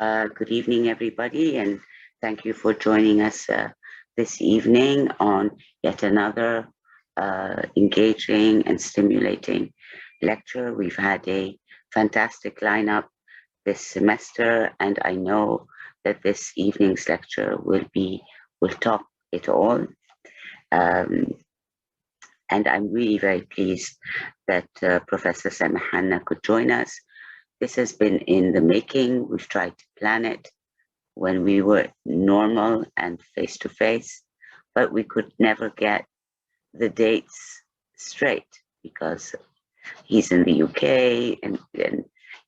Good evening, everybody, and thank you for joining us this evening on yet another engaging and stimulating lecture. We've had a fantastic lineup this semester, and I know that this evening's lecture will top it all. And I'm really very pleased that Professor Sameh Hanna could join us. This has been in the making. We've tried to plan it when we were normal and face-to-face, but we could never get the dates straight because he's in the UK and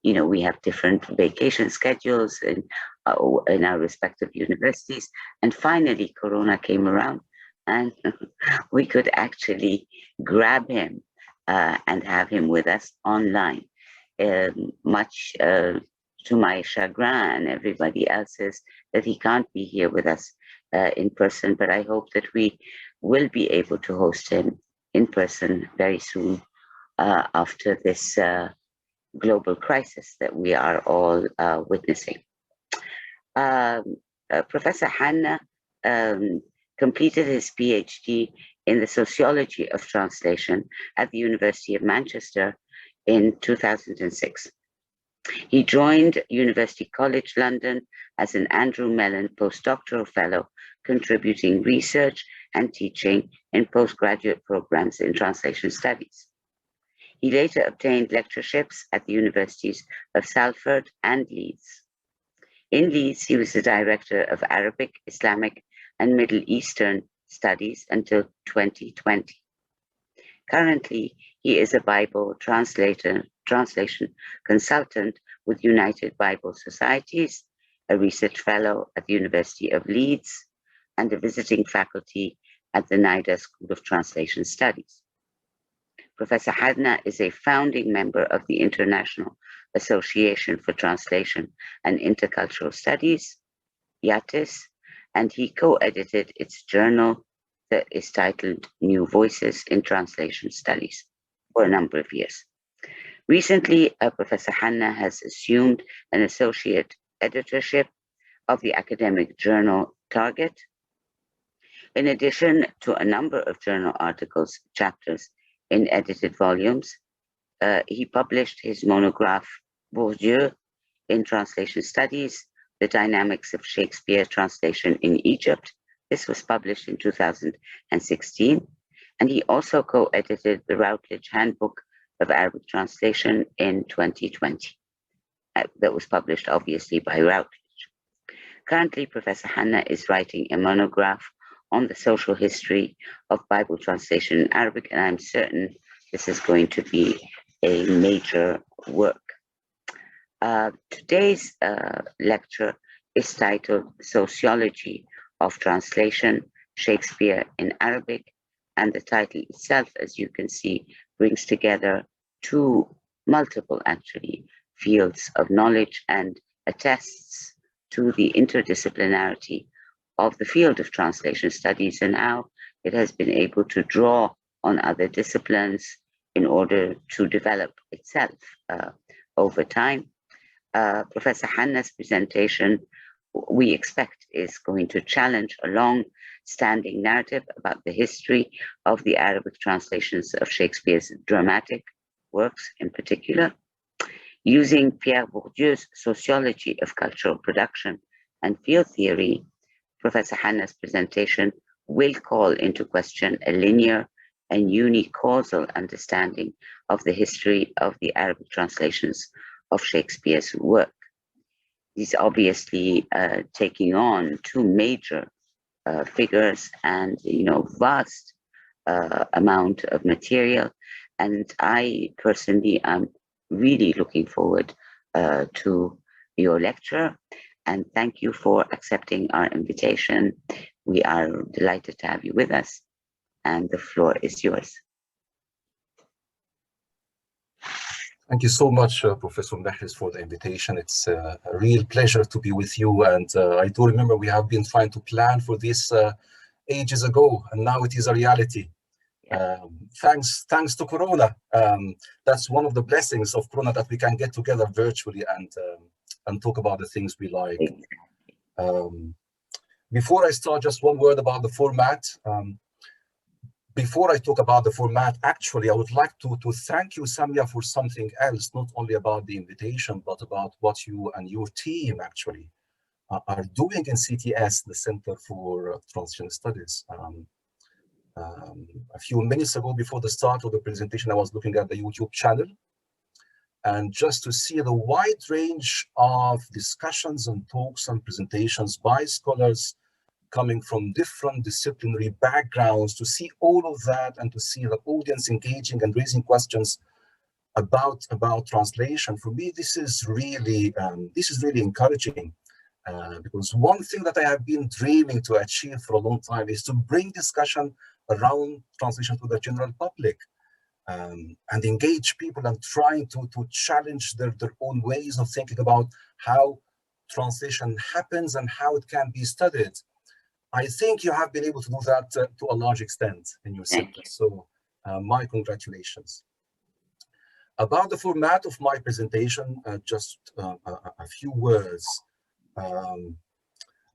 you know, we have different vacation schedules in our respective universities. And finally, Corona came around and we could actually grab him and have him with us online. Much to my chagrin and everybody else's, that he can't be here with us in person, but I hope that we will be able to host him in person very soon after this global crisis that we are all witnessing. Professor Hanna completed his PhD in the Sociology of Translation at the University of Manchester in 2006. He joined University College London as an Andrew Mellon postdoctoral fellow, contributing research and teaching in postgraduate programs in translation studies. He later obtained lectureships at the universities of Salford and Leeds. In Leeds, he was the director of Arabic, Islamic, and Middle Eastern Studies until 2020. Currently, he is a Bible translation consultant with United Bible Societies, a research fellow at the University of Leeds, and a visiting faculty at the NIDA School of Translation Studies. Professor Hanna is a founding member of the International Association for Translation and Intercultural Studies, IATIS, and he co-edited its journal that is titled New Voices in Translation Studies for a number of years. Recently, Professor Hanna has assumed an associate editorship of the academic journal Target. In addition to a number of journal articles, chapters in edited volumes, he published his monograph Bourdieu in Translation Studies, The Dynamics of Shakespeare Translation in Egypt. This was published in 2016, and he also co-edited the Routledge Handbook of Arabic Translation in 2020. That was published, obviously, by Routledge. Currently, Professor Hanna is writing a monograph on the social history of Bible translation in Arabic, and I'm certain this is going to be a major work. Today's lecture is titled Sociology of Translation, Shakespeare in Arabic, and the title itself, as you can see, brings together multiple fields of knowledge and attests to the interdisciplinarity of the field of translation studies and how it has been able to draw on other disciplines in order to develop itself over time. Professor Hanna's presentation, we expect, is going to challenge a long-standing narrative about the history of the Arabic translations of Shakespeare's dramatic works in particular. Using Pierre Bourdieu's Sociology of Cultural Production and Field Theory, Professor Hanna's presentation will call into question a linear and unicausal understanding of the history of the Arabic translations of Shakespeare's work. He's obviously taking on two major figures and vast amount of material, and I personally am really looking forward to your lecture, and thank you for accepting our invitation. We are delighted to have you with us, and the floor is yours. Thank you so much, Professor Mehris, for the invitation. It's a real pleasure to be with you. And I do remember we have been trying to plan for this ages ago, and now it is a reality. Thanks to Corona. That's one of the blessings of Corona, that we can get together virtually and and talk about the things we like. Before I start, just one word about the format. Before I talk about the format, actually, I would like to thank you, Sameh, for something else, not only about the invitation, but about what you and your team actually are doing in CTS, the Center for Transition Studies. A few minutes ago, before the start of the presentation, I was looking at the YouTube channel, and just to see the wide range of discussions and talks and presentations by scholars coming from different disciplinary backgrounds, to see all of that and to see the audience engaging and raising questions about translation, for me, this is really encouraging. Because one thing that I have been dreaming to achieve for a long time is to bring discussion around translation to the general public, and engage people and trying to challenge their own ways of thinking about how translation happens and how it can be studied. I think you have been able to do that to a large extent in your center. So my congratulations. About the format of my presentation, just a few words.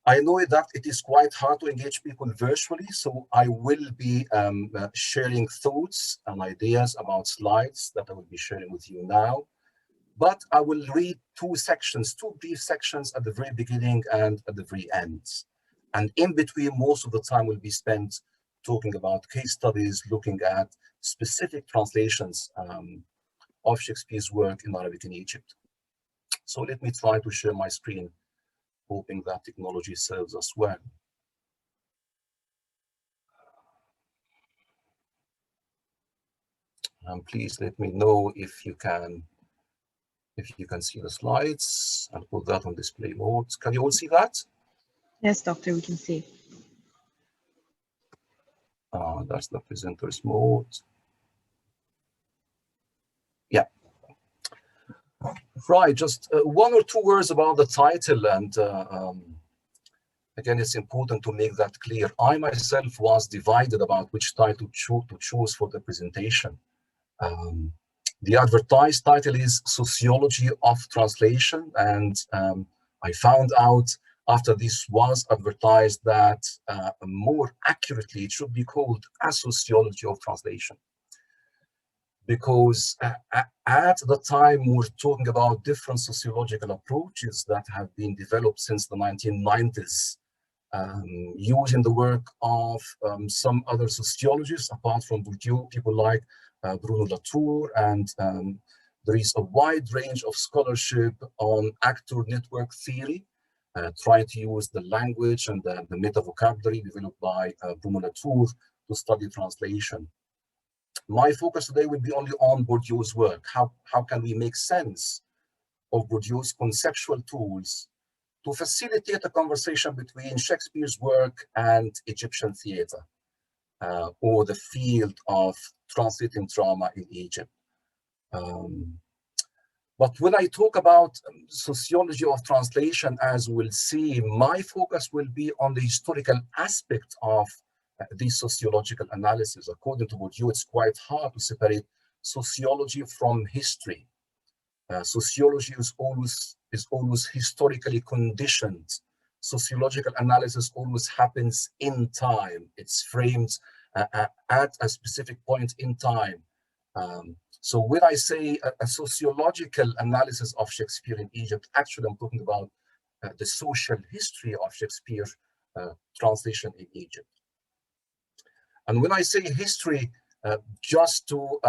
I know that it is quite hard to engage people virtually, so I will be sharing thoughts and ideas about slides that I will be sharing with you now. But I will read two brief sections at the very beginning and at the very end. And in between, most of the time will be spent talking about case studies, looking at specific translations of Shakespeare's work in Arabic in Egypt. So let me try to share my screen, hoping that technology serves us well. And please let me know if you can see the slides. I'll put that on display mode. Can you all see that? Yes, Doctor, we can see. That's the presenter's mode. Yeah. Right, just one or two words about the title. And again, it's important to make that clear. I myself was divided about which title to choose for the presentation. The advertised title is Sociology of Translation. And I found out after this was advertised that more accurately, it should be called a Sociology of Translation. Because at the time, we're talking about different sociological approaches that have been developed since the 1990s, using the work of some other sociologists, apart from Bourdieu, people like Bruno Latour, and there is a wide range of scholarship on actor network theory, trying to use the language and the meta vocabulary developed by Bruno Latour to study translation. My focus today will be only on Bourdieu's work. How can we make sense of Bourdieu's conceptual tools to facilitate a conversation between Shakespeare's work and Egyptian theater, or the field of translating drama in Egypt. But when I talk about sociology of translation, as we'll see, my focus will be on the historical aspect of this sociological analysis. According to Bourdieu, it's quite hard to separate sociology from history. Sociology is always historically conditioned. Sociological analysis always happens in time. It's framed at a specific point in time. So when I say a sociological analysis of Shakespeare in Egypt, actually I'm talking about the social history of Shakespeare translation in Egypt. And when I say history, just to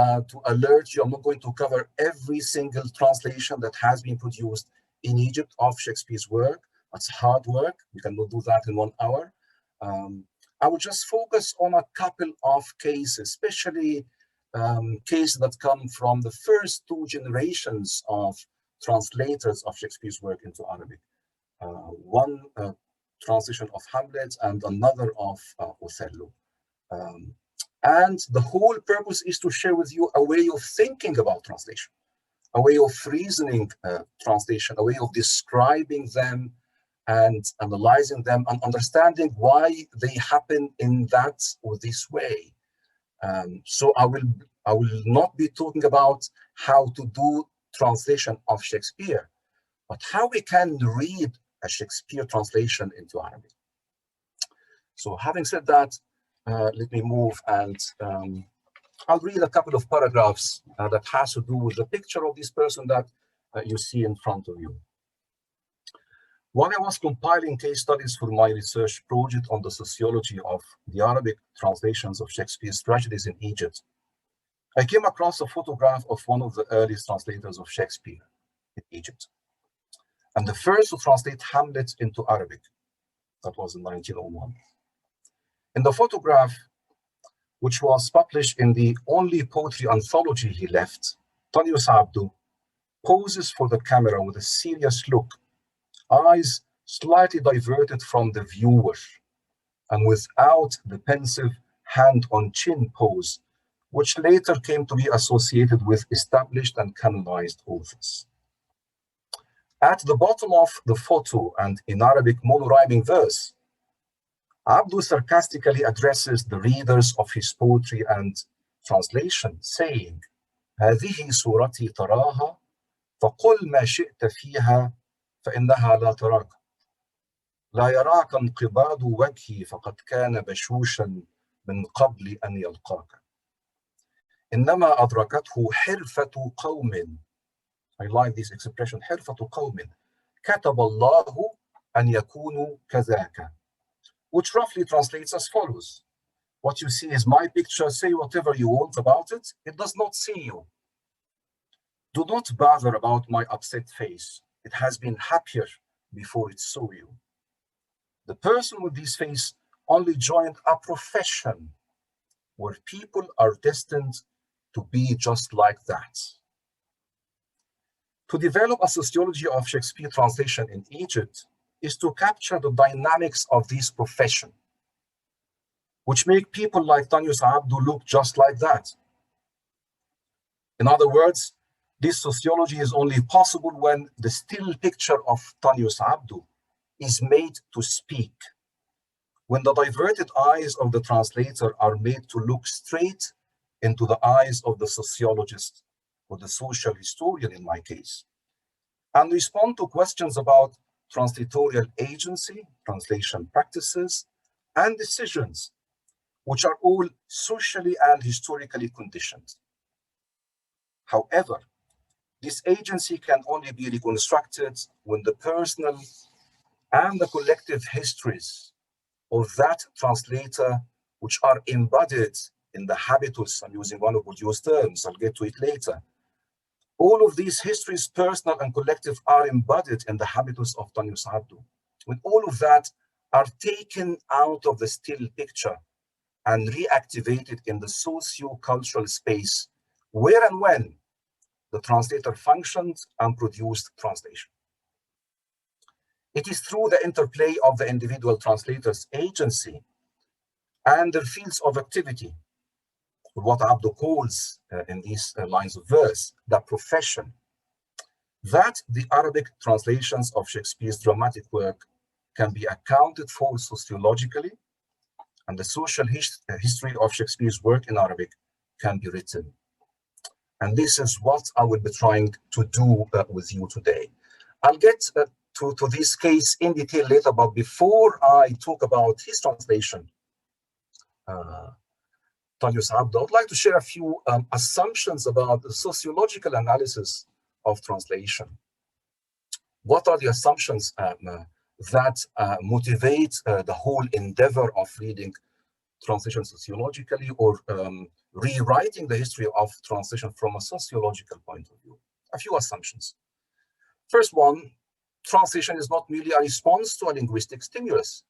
alert you, I'm not going to cover every single translation that has been produced in Egypt of Shakespeare's work. That's hard work. We cannot do that in 1 hour. I will just focus on a couple of cases, especially cases that come from the first 2 generations of translators of Shakespeare's work into Arabic. One translation of Hamlet and another of Othello. And the whole purpose is to share with you a way of thinking about translation, a way of reasoning translation, a way of describing them and analyzing them and understanding why they happen in that or this way. So I will not be talking about how to do translation of Shakespeare. but how we can read a Shakespeare translation into Arabic. So having said that, let me move and I'll read a couple of paragraphs that has to do with the picture of this person that you see in front of you. While I was compiling case studies for my research project on the sociology of the Arabic translations of Shakespeare's tragedies in Egypt, I came across a photograph of one of the earliest translators of Shakespeare in Egypt, and the first to translate Hamlet into Arabic. That was in 1901. In the photograph, which was published in the only poetry anthology he left, Tanyu Sabdo poses for the camera with a serious look, eyes slightly diverted from the viewer, and without the pensive hand on chin pose, which later came to be associated with established and canonized authors. At the bottom of the photo and in Arabic mono-rhyming verse, Abdu sarcastically addresses the readers of his poetry and translation, saying, هذه صورتي تراها فقل ما شئت فيها فإنها لا تراك. لا يراك انقباض وجهي فقد كان بشوشا من قبل أن يلقاك. إنما أدركته حرفة قوم. I like this expression, حرفة قوم كتب الله أن يكونوا كذاك, which roughly translates as follows. What you see is my picture, say whatever you want about it, it does not see you. Do not bother about my upset face. It has been happier before it saw you. The person with this face only joined a profession where people are destined to be just like that. To develop a sociology of Shakespeare translation in Egypt is to capture the dynamics of this profession, which make people like Tanyu Sabdo look just like that. In other words, this sociology is only possible when the still picture of Tanyu Sabdo is made to speak, when the diverted eyes of the translator are made to look straight into the eyes of the sociologist or the social historian in my case, and respond to questions about translatorial agency, translation practices, and decisions, which are all socially and historically conditioned. However, this agency can only be reconstructed when the personal and the collective histories of that translator, which are embodied in the habitus, I'm using one of Bourdieu's terms, I'll get to it later. All of these histories, personal and collective, are embodied in the habitus of Tanyu Sabdo. When all of that are taken out of the still picture and reactivated in the socio-cultural space, where and when the translator functioned and produced translation. It is through the interplay of the individual translator's agency and their fields of activity, what Abdo calls in these lines of verse, the profession, that the Arabic translations of Shakespeare's dramatic work can be accounted for sociologically, and the social history of Shakespeare's work in Arabic can be written. And this is what I will be trying to do with you today. I'll get to this case in detail later, but before I talk about his translation, Tanyu Sabdo, I'd like to share a few assumptions about the sociological analysis of translation. What are the assumptions that motivate the whole endeavor of reading translation sociologically, or rewriting the history of translation from a sociological point of view? A few assumptions. First one, translation is not merely a response to a linguistic stimulus,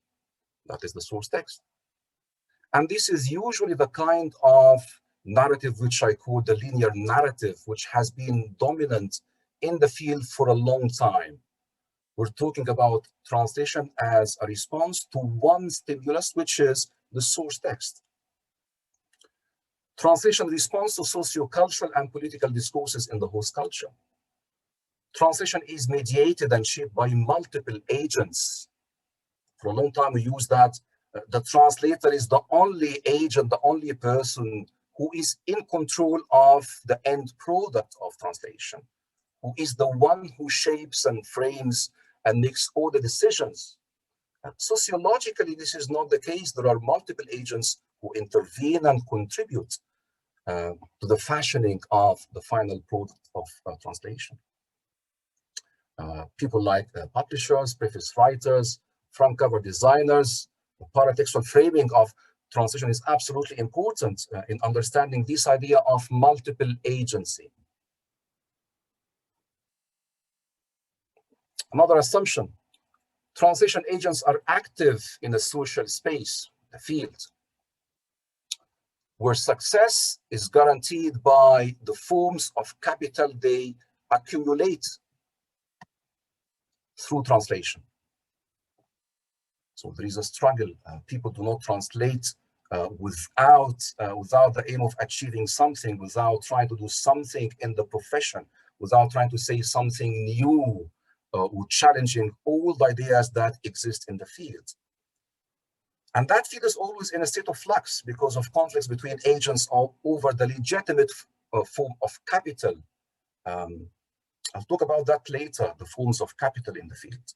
that is the source text. And this is usually the kind of narrative which I call the linear narrative, which has been dominant in the field for a long time. We're talking about translation as a response to one stimulus, which is the source text. Translation responds to socio-cultural and political discourses in the host culture. Translation is mediated and shaped by multiple agents. For a long time, we use that the translator is the only agent, the only person who is in control of the end product of translation, who is the one who shapes and frames and makes all the decisions. Sociologically, this is not the case. There are multiple agents who intervene and contribute to the fashioning of the final product of translation. People like publishers, preface writers, front cover designers. The paratextual framing of translation is absolutely important in understanding this idea of multiple agency. Another assumption: translation agents are active in a social space, the field, where success is guaranteed by the forms of capital they accumulate through translation. So there is a struggle. People do not translate without the aim of achieving something, without trying to do something in the profession, without trying to say something new, or challenging old ideas that exist in the field. And that field is always in a state of flux because of conflicts between agents over the legitimate form of capital. I'll talk about that later, the forms of capital in the field.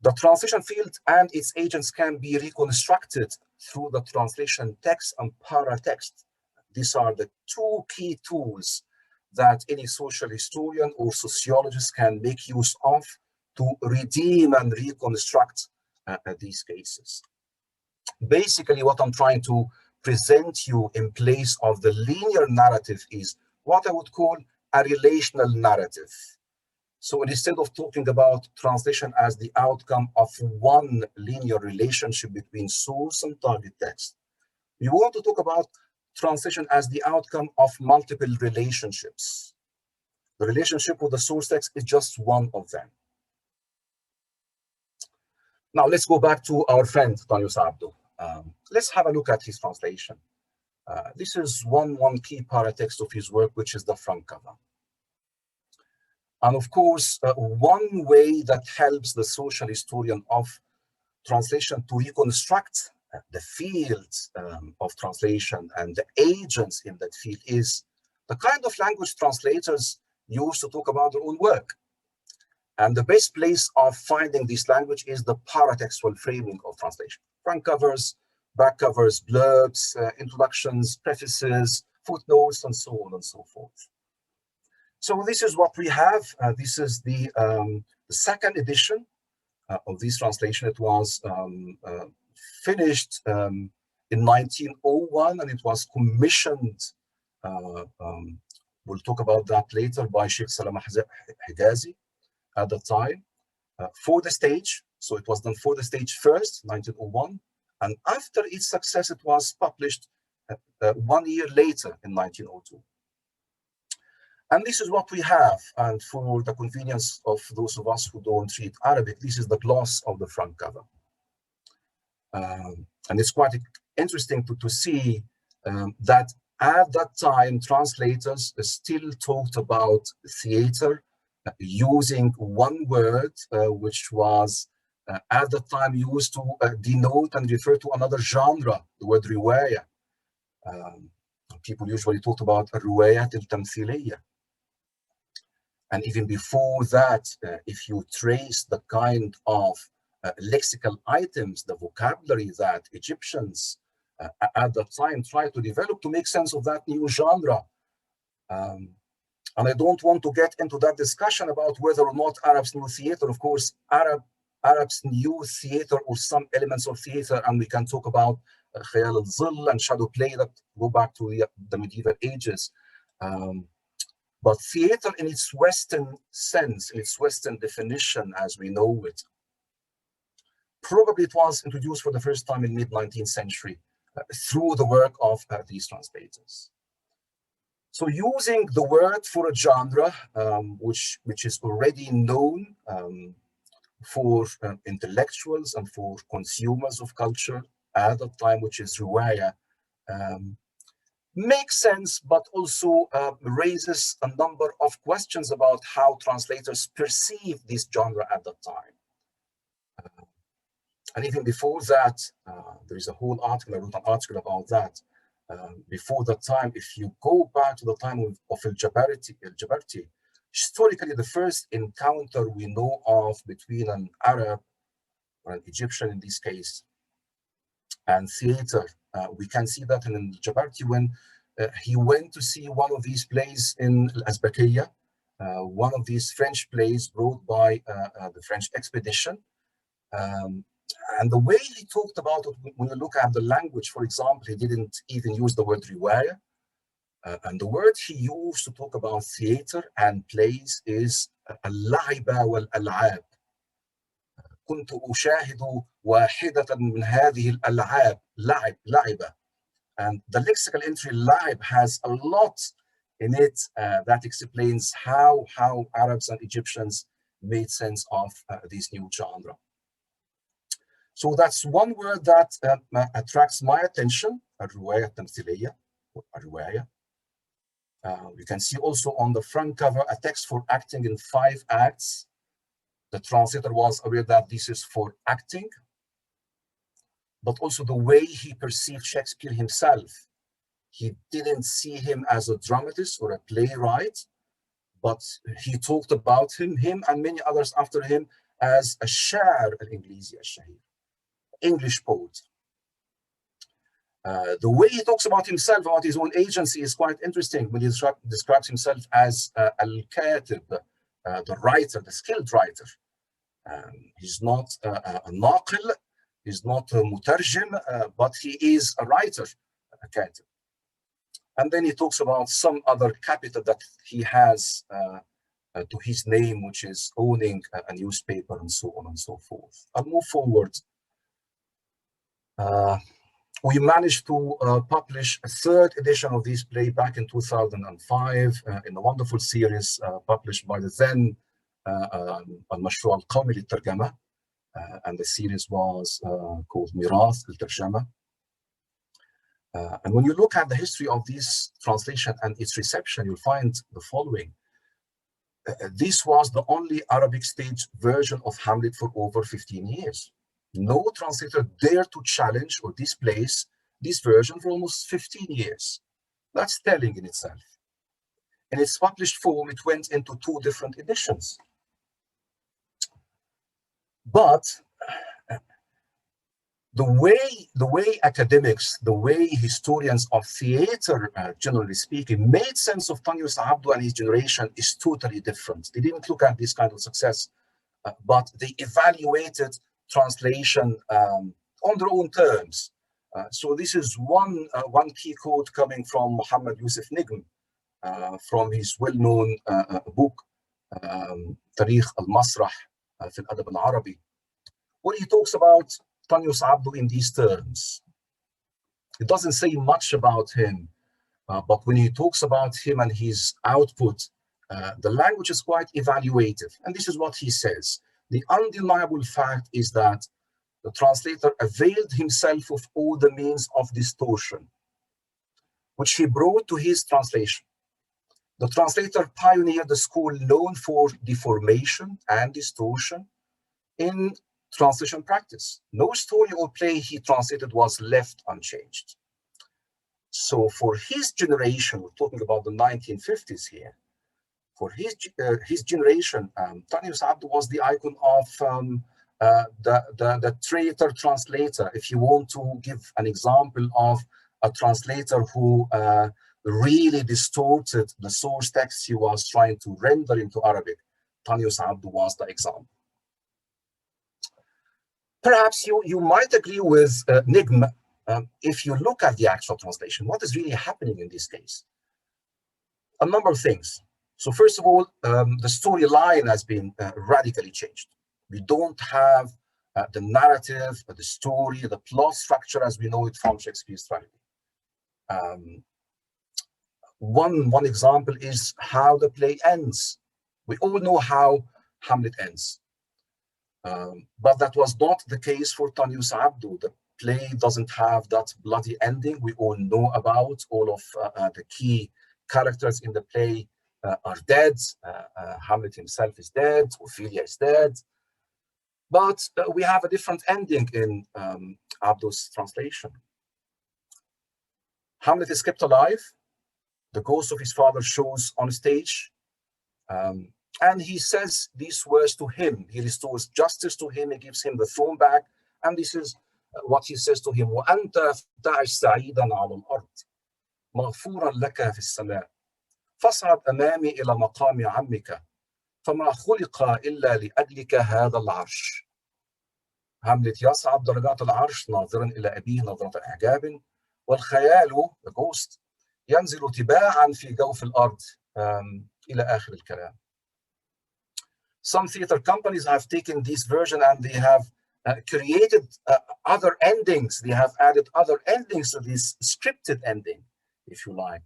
The translation field and its agents can be reconstructed through the translation text and paratext. These are the two key tools that any social historian or sociologist can make use of to redeem and reconstruct these cases. Basically, what I'm trying to present you in place of the linear narrative is what I would call a relational narrative. So instead of talking about translation as the outcome of one linear relationship between source and target text, we want to talk about translation as the outcome of multiple relationships. The relationship with the source text is just one of them. Now let's go back to our friend Tanyu Sabdo. Let's have a look at his translation. This is one key paratext of his work, which is the front cover. And of course, one way that helps the social historian of translation to reconstruct the field of translation and the agents in that field is the kind of language translators use to talk about their own work. And the best place of finding this language is the paratextual framing of translation. Front covers, back covers, blurbs, introductions, prefaces, footnotes, and so on and so forth. So this is what we have. This is the second edition of this translation. It was finished in 1901, and it was commissioned. We'll talk about that later by Sheikh Sameh Hanna at the time for the stage. So it was done for the stage first, 1901, and after its success, it was published 1 year later in 1902. And this is what we have. And for the convenience of those of us who don't read Arabic, this is the gloss of the front cover. And it's quite interesting to see that at that time, translators still talked about theater using one word, which was at the time used to denote and refer to another genre, the word riwaya. People usually talked about riwayat al-tamthiliyya. And even before that, if you trace the kind of lexical items, the vocabulary that Egyptians at that time tried to develop to make sense of that new genre. And I don't want to get into that discussion about whether or not Arabs knew theater. Of course, Arabs knew theater or some elements of theater, and we can talk about khayal al-zill and shadow play that go back to the medieval ages. But theater in its Western sense, in its Western definition as we know it, probably it was introduced for the first time in mid-19th century through the work of these translators. So using the word for a genre, which is already known for intellectuals and for consumers of culture at the time, which is riwaya, makes sense, but also raises a number of questions about how translators perceive this genre at that time. And even before that, there is a whole article, I wrote an article about that. Before that time, if you go back to the time of Al-Jabarti, Historically, the first encounter we know of between an Arab or an Egyptian in this case and theater, we can see that in Jabarti when he went to see one of these plays in Al-Azbakiyya, one of these French plays brought by the French expedition. And the way he talked about it, when you look at the language, for example, he didn't even use the word riwaya. And the word he used to talk about theater and plays is اللعبة والألعاب. كنت أشاهد واحدة من هذه الألعاب لعبة. And the lexical entry لعب has a lot in it that explains how Arabs and Egyptians made sense of this new genre. So that's one word that attracts my attention, الرواية التمثيلية, الرواية. You can see also on the front cover a text for acting in 5 acts. The translator was aware that this is for acting, but also the way he perceived Shakespeare himself. He didn't see him as a dramatist or a playwright, but he talked about him and many others after him as a شاعر الإنجليزي الشهير, English poet. The way he talks about himself, about his own agency, is quite interesting when he describes himself as al-katib, the writer, the skilled writer. He's not a naqil, he's not a mutarjim, but he is a writer, a katib. And then he talks about some other capital that he has to his name, which is owning a newspaper and so on and so forth. I'll move forward. We managed to publish a 3rd edition of this play back in 2005 in a wonderful series published by the then المشروع القومي للترجمة, and the series was called ميراث الترجمة. And when you look at the history of this translation and its reception, you'll find the following. This was the only Arabic stage version of Hamlet for over 15 years. No translator dared to challenge or displace this version for almost 15 years. That's telling in itself. In its published form, it went into 2 different editions. But the way academics, the way historians of theater, generally speaking, made sense of Tanyu Sabdo and his generation is totally different. They didn't look at this kind of success, but they evaluated translation on their own terms. So this is one key quote coming from Muhammad Yusuf Nigm from his well-known book تاريخ المسرح في الأدب العربي, where he talks about Tanyu Sabdo in these terms. It doesn't say much about him, but when he talks about him and his output, the language is quite evaluative. And this is what he says. The undeniable fact is that the translator availed himself of all the means of distortion, which he brought to his translation. The translator pioneered the school known for deformation and distortion in translation practice. No story or play he translated was left unchanged. So for his generation, we're talking about the 1950s here, for his generation, Tanyu Sabdo was the icon of the traitor translator. If you want to give an example of a translator who really distorted the source text he was trying to render into Arabic, Tanyu Sabdo was the example. Perhaps you might agree with Nigm if you look at the actual translation. What is really happening in this case? A number of things. So first of all, the storyline has been radically changed. We don't have the narrative, the story, the plot structure as we know it from Shakespeare's tragedy. One example is how the play ends. We all know how Hamlet ends. But that was not the case for Tanyu Sabdo. The play doesn't have that bloody ending we all know about. All of the key characters in the play are dead. Hamlet himself is dead. Ophelia is dead. But we have a different ending in Abdo's translation. Hamlet is kept alive. The ghost of his father shows on stage. And he says these words to him. He restores justice to him. He gives him the throne back. And this is what he says to him. وَأَنْتَ تعش سعيدا على الأرض مغفورا لك في السماء فاصعد أمامي إلى مقام عمك فما خلق إلا لأجلك هذا العرش. هاملت يصعد درجات العرش ناظرا إلى أبيه نظرة إعجاب والخيال the ghost ينزل تباعا في جوف الأرض إلى آخر الكلام. Some theater companies have taken this version and they have created other endings. They have added other endings to this scripted ending, if you like.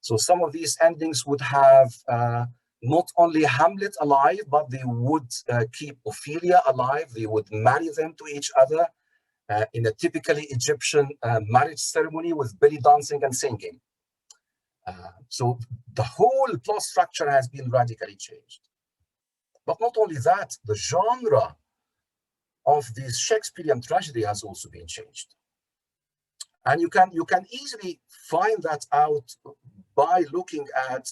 So some of these endings would have not only Hamlet alive, but they would keep Ophelia alive. They would marry them to each other in a typically Egyptian marriage ceremony with belly dancing and singing. So the whole plot structure has been radically changed. But not only that, the genre of this Shakespearean tragedy has also been changed. And you can easily find that out by looking at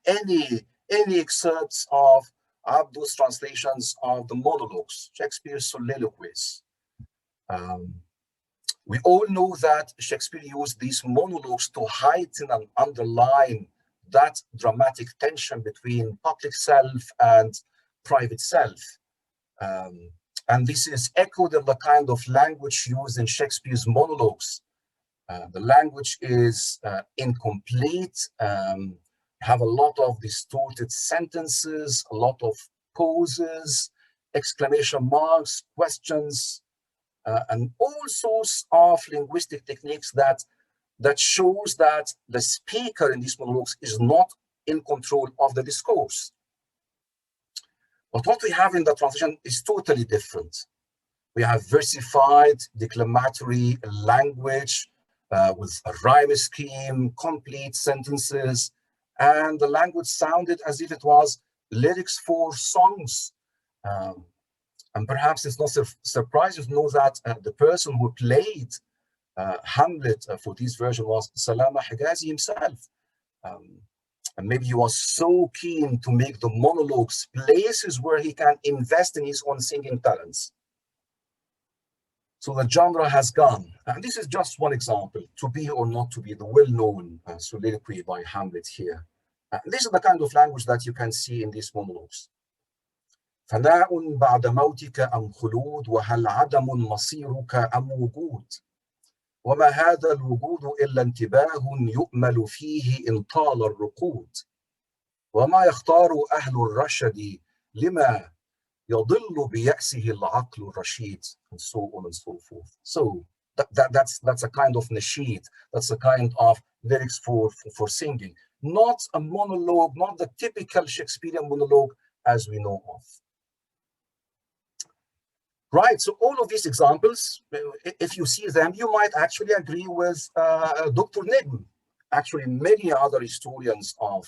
any excerpts of Abdu's translations of the monologues, Shakespeare's soliloquies. We all know that Shakespeare used these monologues to heighten and underline that dramatic tension between public self and private self. And this is echoed in the kind of language used in Shakespeare's monologues. The language is incomplete, have a lot of distorted sentences, a lot of pauses, exclamation marks, questions, and all sorts of linguistic techniques that shows that the speaker in these monologues is not in control of the discourse. But what we have in the translation is totally different. We have versified, declamatory language with a rhyme scheme, complete sentences, and the language sounded as if it was lyrics for songs. And perhaps it's not surprising to know that the person who played Hamlet for this version was Salama Hijazi himself. And maybe he was so keen to make the monologues places where he can invest in his own singing talents. So the genre has gone. And this is just one example, to be or not to be, the well-known soliloquy by Hamlet here. This is the kind of language that you can see in these monologues. فناء بعد موتك أم خلود وهل عدم مصيرك أم وجود وما هذا الوجود إلا انتباه يؤمل فيه إن طال الرقود وما يختار أهل الرشد لما يضل بيأسه العقل الرشيد, and so on and so forth. So that's a kind of nasheed, that's a kind of lyrics for singing, not a monologue, not the typical Shakespearean monologue as we know of. Right, so all of these examples, if you see them, you might actually agree with Dr. Negm. Actually, many other historians of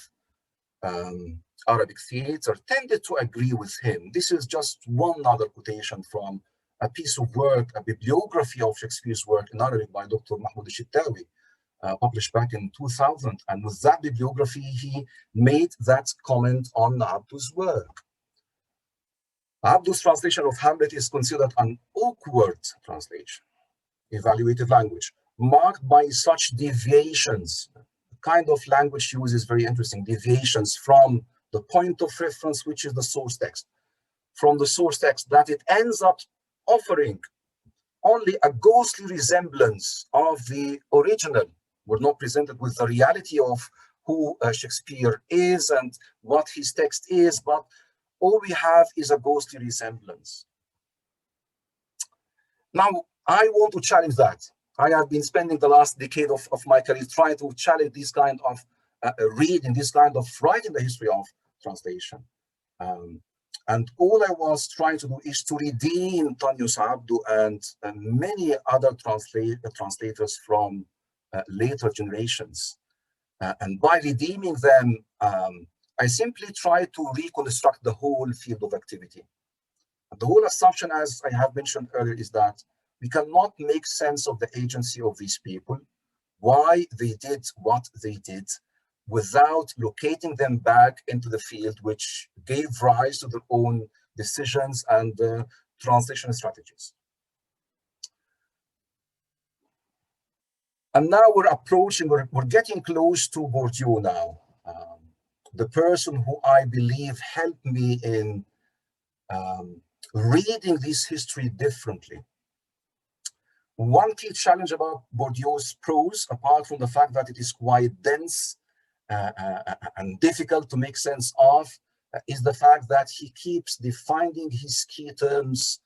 Arabic theater tended to agree with him. This is just one other quotation from a piece of work, a bibliography of Shakespeare's work in Arabic by Dr. Mahmoud al-Shittawi, published back in 2000. And with that bibliography, he made that comment on Abdu's work. Abdu's translation of Hamlet is considered an awkward translation, evaluative language, marked by such deviations. The kind of language used is very interesting, deviations from the point of reference, which is the source text, from the source text, that it ends up offering only a ghostly resemblance of the original. We're not presented with the reality of who Shakespeare is and what his text is, but all we have is a ghostly resemblance. Now, I want to challenge that. I have been spending the last decade of my career trying to challenge this kind of reading, this kind of writing the history of translation. And all I was trying to do is to redeem Tanyu Sabdo and many other translators from later generations. And by redeeming them, I simply try to reconstruct the whole field of activity. The whole assumption, as I have mentioned earlier, is that we cannot make sense of the agency of these people, why they did what they did, without locating them back into the field, which gave rise to their own decisions and translation strategies. And now we're approaching, we're getting close to Bourdieu now, the person who I believe helped me in reading this history differently. One key challenge about Bourdieu's prose, apart from the fact that it is quite dense and difficult to make sense of, is the fact that he keeps defining his key terms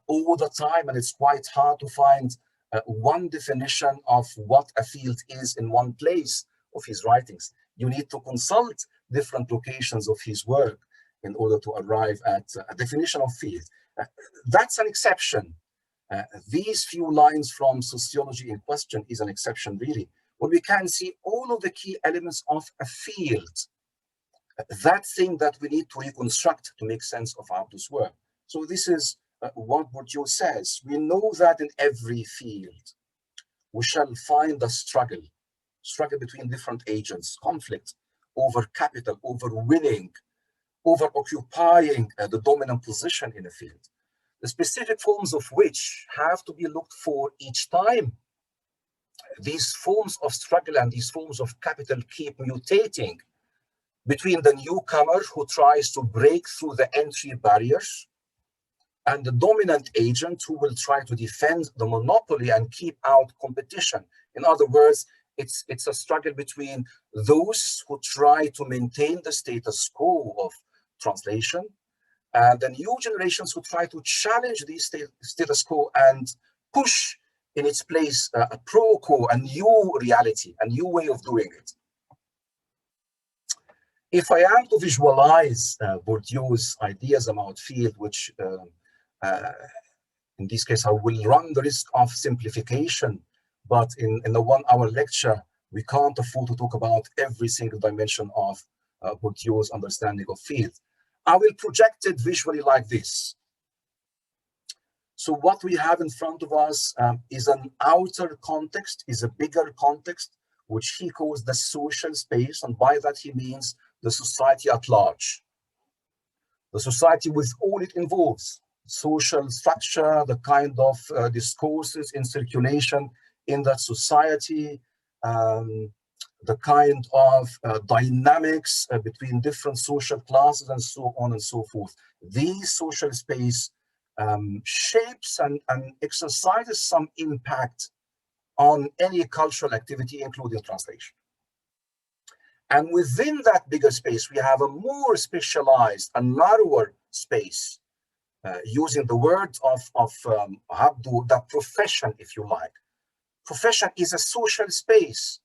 all the time, and it's quite hard to find one definition of what a field is in one place of his writings. You need to consult different locations of his work in order to arrive at a definition of field. That's an exception. These few lines from Sociology in question is an exception, really, where we can see all of the key elements of a field, that thing that we need to reconstruct to make sense of Abdu's work. So this is what Bourdieu says. We know that in every field, we shall find a struggle between different agents, conflict over capital, over winning, over occupying the dominant position in a field, the specific forms of which have to be looked for each time. These forms of struggle and these forms of capital keep mutating between the newcomer who tries to break through the entry barriers and the dominant agent who will try to defend the monopoly and keep out competition. In other words, it's a struggle between those who try to maintain the status quo of translation and the new generations who try to challenge the status quo and push in its place a pro quo, a new reality, a new way of doing it. If I am to visualize Bourdieu's ideas about field, which in this case I will run the risk of simplification, but in the 1 hour lecture, we can't afford to talk about every single dimension of Bourdieu's understanding of field. I will project it visually like this. So what we have in front of us is an outer context, is a bigger context, which he calls the social space, and by that he means the society at large. The society with all it involves, social structure, the kind of discourses in circulation in that society, the kind of dynamics between different social classes and so on and so forth. These social space shapes and exercises some impact on any cultural activity, including translation. And within that bigger space, we have a more specialized and narrower space, using the word of Abdu, the profession, if you like. Profession is a social space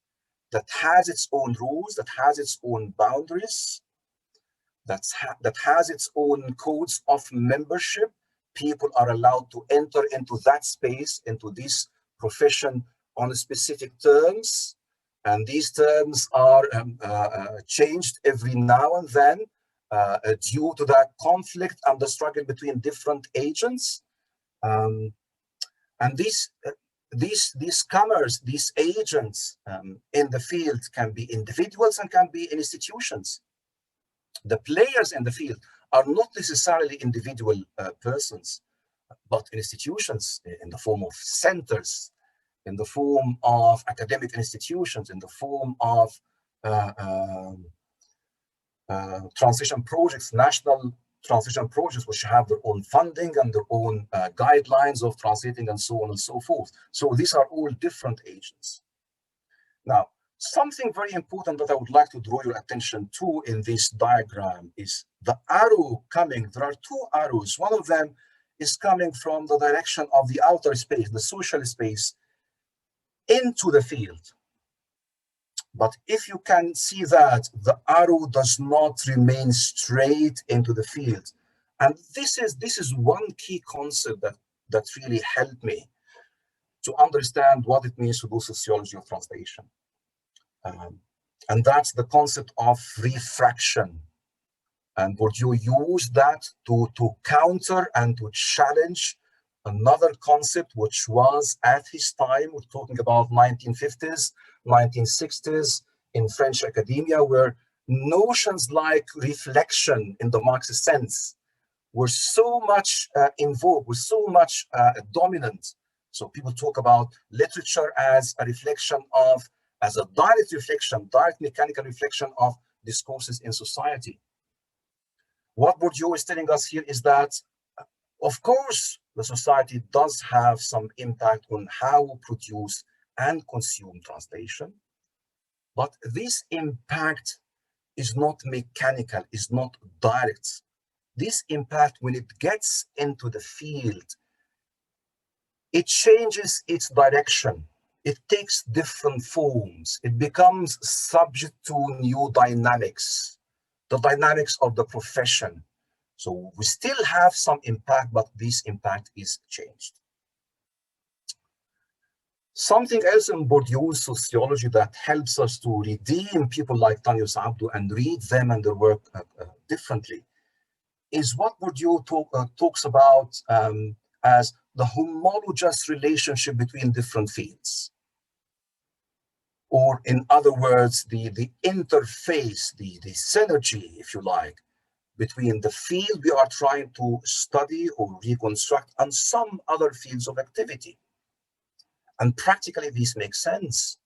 that has its own rules, that has its own boundaries, that has its own codes of membership. People are allowed to enter into that space, into this profession on specific terms. And these terms are changed every now and then due to that conflict and the struggle between different agents. And these comers, these agents in the field can be individuals and can be institutions. The players in the field are not necessarily individual persons, but institutions in the form of centers, in the form of academic institutions, in the form of translation projects, national translation projects, which have their own funding and their own guidelines of translating and so on and so forth. So these are all different agents. Now, something very important that I would like to draw your attention to in this diagram is the arrow coming. There are two arrows. One of them is coming from the direction of the outer space, the social space, into the field. But if you can see that the arrow does not remain straight into the field. And this is one key concept that really helped me to understand what it means to do sociology of translation. And that's the concept of refraction. And Bourdieu used that to counter and to challenge another concept which was at his time, we're talking about 1950s, 1960s, in French academia, where notions like reflection in the Marxist sense were so much in vogue, were so much dominant. So people talk about literature as a reflection of, as a direct reflection, direct mechanical reflection of discourses in society. What Bourdieu is telling us here is that, of course, the society does have some impact on how we produce and consume translation, but this impact is not mechanical, is not direct. This impact, when it gets into the field, it changes its direction. It takes different forms. It becomes subject to new dynamics, the dynamics of the profession. So we still have some impact, but this impact is changed. Something else in Bourdieu's sociology that helps us to redeem people like Tanyu Sabdo and read them and their work differently is what Bourdieu talks about as the homologous relationship between different fields. Or in other words, the interface, the synergy, if you like, between the field we are trying to study or reconstruct and some other fields of activity. And practically this makes sense.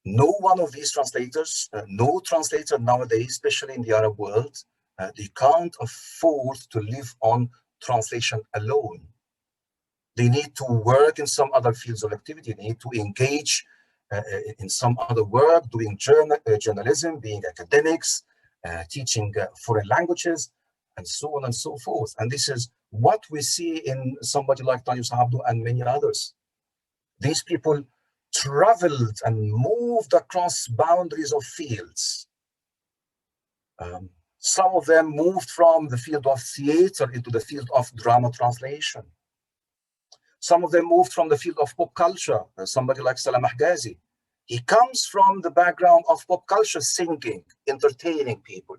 No one of these translators, no translator nowadays, especially in the Arab world, they can't afford to live on translation alone. They need to work in some other fields of activity. They need to engage in some other work, doing journalism, being academics, teaching foreign languages, and so on and so forth. And this is what we see in somebody like Tanyu Sabdo and many others. These people traveled and moved across boundaries of fields. Some of them moved from the field of theater into the field of drama translation. Some of them moved from the field of pop culture, somebody like Sameh Hanna. He comes from the background of pop culture, singing, entertaining people.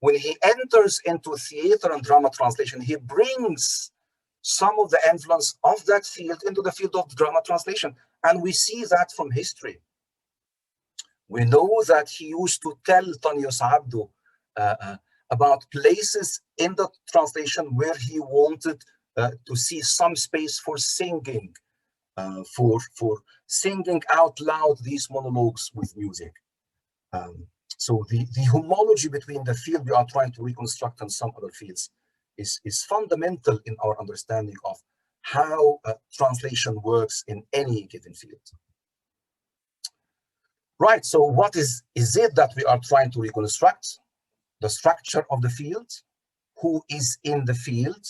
When he enters into theater and drama translation, he brings some of the influence of that field into the field of drama translation. And we see that from history. We know that he used to tell Tanyu Sabdo about places in the translation where he wanted to see some space for singing, for singing out loud these monologues with music. So the homology between the field we are trying to reconstruct and some other fields is fundamental in our understanding of how translation works in any given field. Right, so what is it that we are trying to reconstruct? The structure of the field, who is in the field,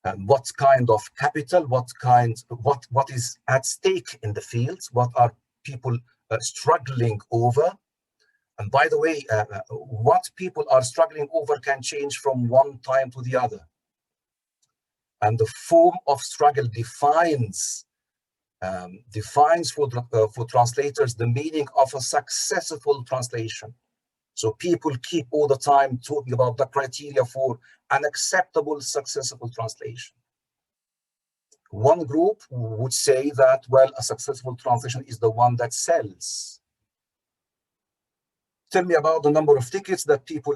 and what kind of capital, what is at stake in the field, what are people struggling over. And by the way, what people are struggling over can change from one time to the other. And the form of struggle defines for translators the meaning of a successful translation. So people keep all the time talking about the criteria for an acceptable, successful translation. One group would say that, well, a successful translation is the one that sells. Tell me about the number of tickets that people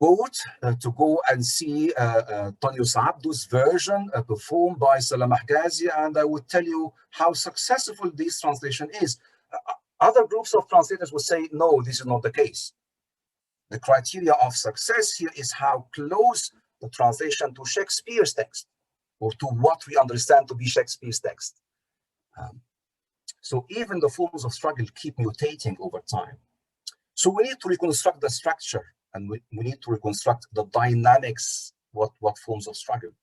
bought to go and see Tanyu Sabdo's version performed by Sameh Hanna, and I would tell you how successful this translation is. Other groups of translators would say, no, this is not the case. The criteria of success here is how close the translation to Shakespeare's text, or to what we understand to be Shakespeare's text. So even the forms of struggle keep mutating over time. So we need to reconstruct the structure, and we need to reconstruct the dynamics, what forms of struggle.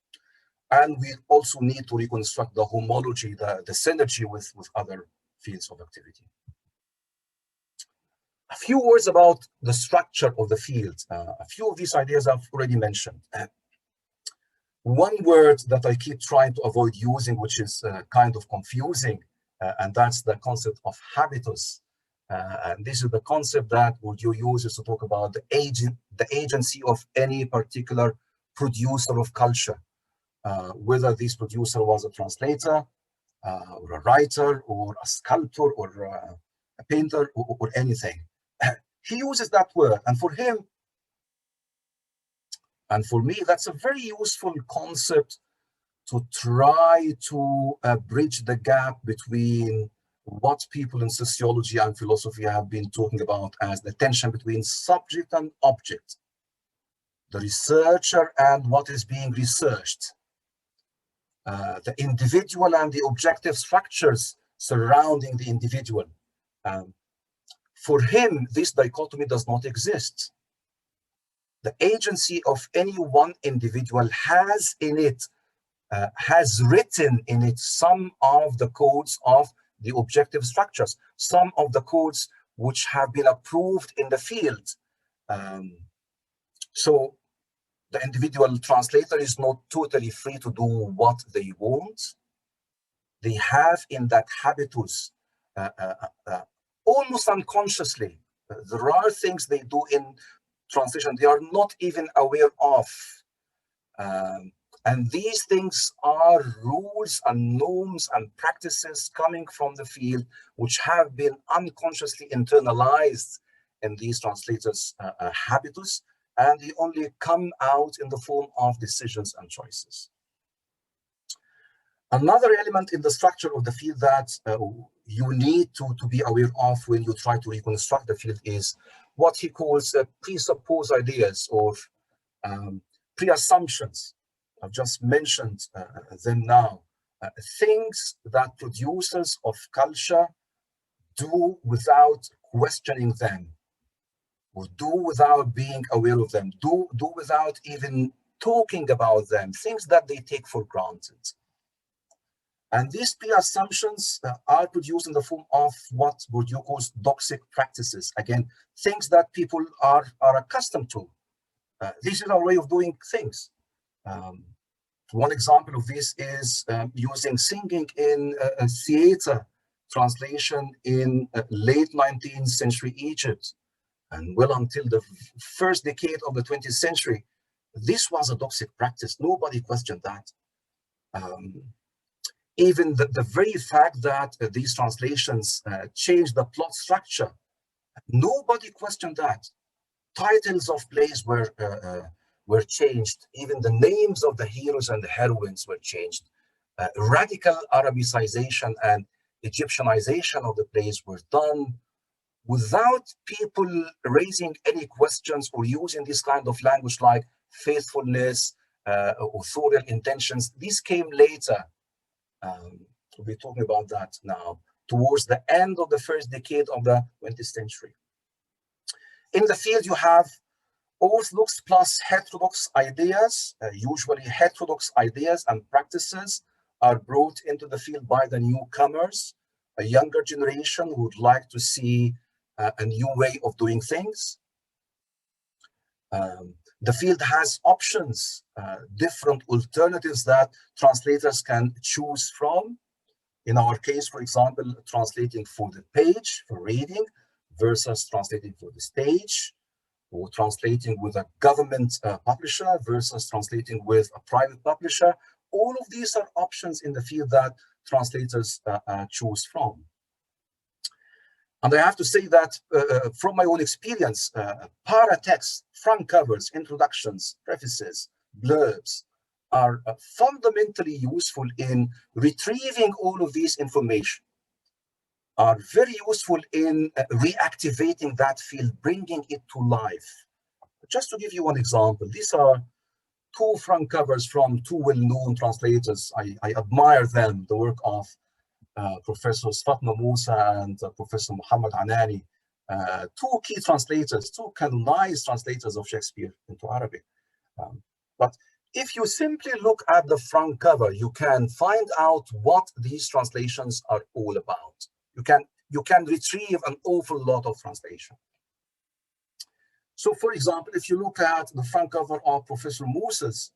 And we also need to reconstruct the homology, the synergy with other fields of activity. A few words about the structure of the field. A few of these ideas I've already mentioned. One word that I keep trying to avoid using, which is kind of confusing, and that's the concept of habitus. And this is the concept that Bourdieu uses to talk about the agency of any particular producer of culture, whether this producer was a translator, or a writer, or a sculptor, or a painter, or anything. He uses that word, and for him, and for me, that's a very useful concept to try to bridge the gap between what people in sociology and philosophy have been talking about as the tension between subject and object, the researcher and what is being researched, the individual and the objective structures surrounding the individual. For him, this dichotomy does not exist. The agency of any one individual has in it, has written in it some of the codes of the objective structures, some of the codes which have been approved in the field. So the individual translator is not totally free to do what they want. They have in that habitus, almost unconsciously, there are things they do in translation they are not even aware of. And these things are rules and norms and practices coming from the field, which have been unconsciously internalized in these translators' habitus, and they only come out in the form of decisions and choices. Another element in the structure of the field that you need to be aware of when you try to reconstruct the field is what he calls presupposed ideas or pre-assumptions. I've just mentioned them now. Things that producers of culture do without questioning them, or do without being aware of them, do without even talking about them, things that they take for granted. And these pre-assumptions are produced in the form of what Bourdieu calls doxic practices. Again, things that people are accustomed to. This is our way of doing things. One example of this is using singing in a theater translation in late 19th century Egypt. And well until the first decade of the 20th century, this was a doxic practice. Nobody questioned that. Even the very fact that these translations changed the plot structure, nobody questioned that. Titles of plays were changed. Even the names of the heroes and the heroines were changed. Radical Arabicization and Egyptianization of the plays were done without people raising any questions or using this kind of language like faithfulness, authorial intentions. These came later. We'll be talking about that now, towards the end of the first decade of the 20th century. In the field, you have orthodox plus heterodox ideas. Usually heterodox ideas and practices are brought into the field by the newcomers, a younger generation who would like to see a new way of doing things. The field has options, different alternatives that translators can choose from. In our case, for example, translating for the page, for reading, versus translating for the stage, or translating with a government publisher versus translating with a private publisher. All of these are options in the field that translators choose from. And I have to say that from my own experience, paratext, front covers, introductions, prefaces, blurbs are fundamentally useful in retrieving all of this information, are very useful in reactivating that field, bringing it to life. Just to give you one example, these are two front covers from two well-known translators. I admire them, the work of Professors Fatma Musa and Professor Muhammad Anani, two key translators, two canonized translators of Shakespeare into Arabic. But if you simply look at the front cover, you can find out what these translations are all about. You can retrieve an awful lot of translation. So, for example, if you look at the front cover of Professor Musa's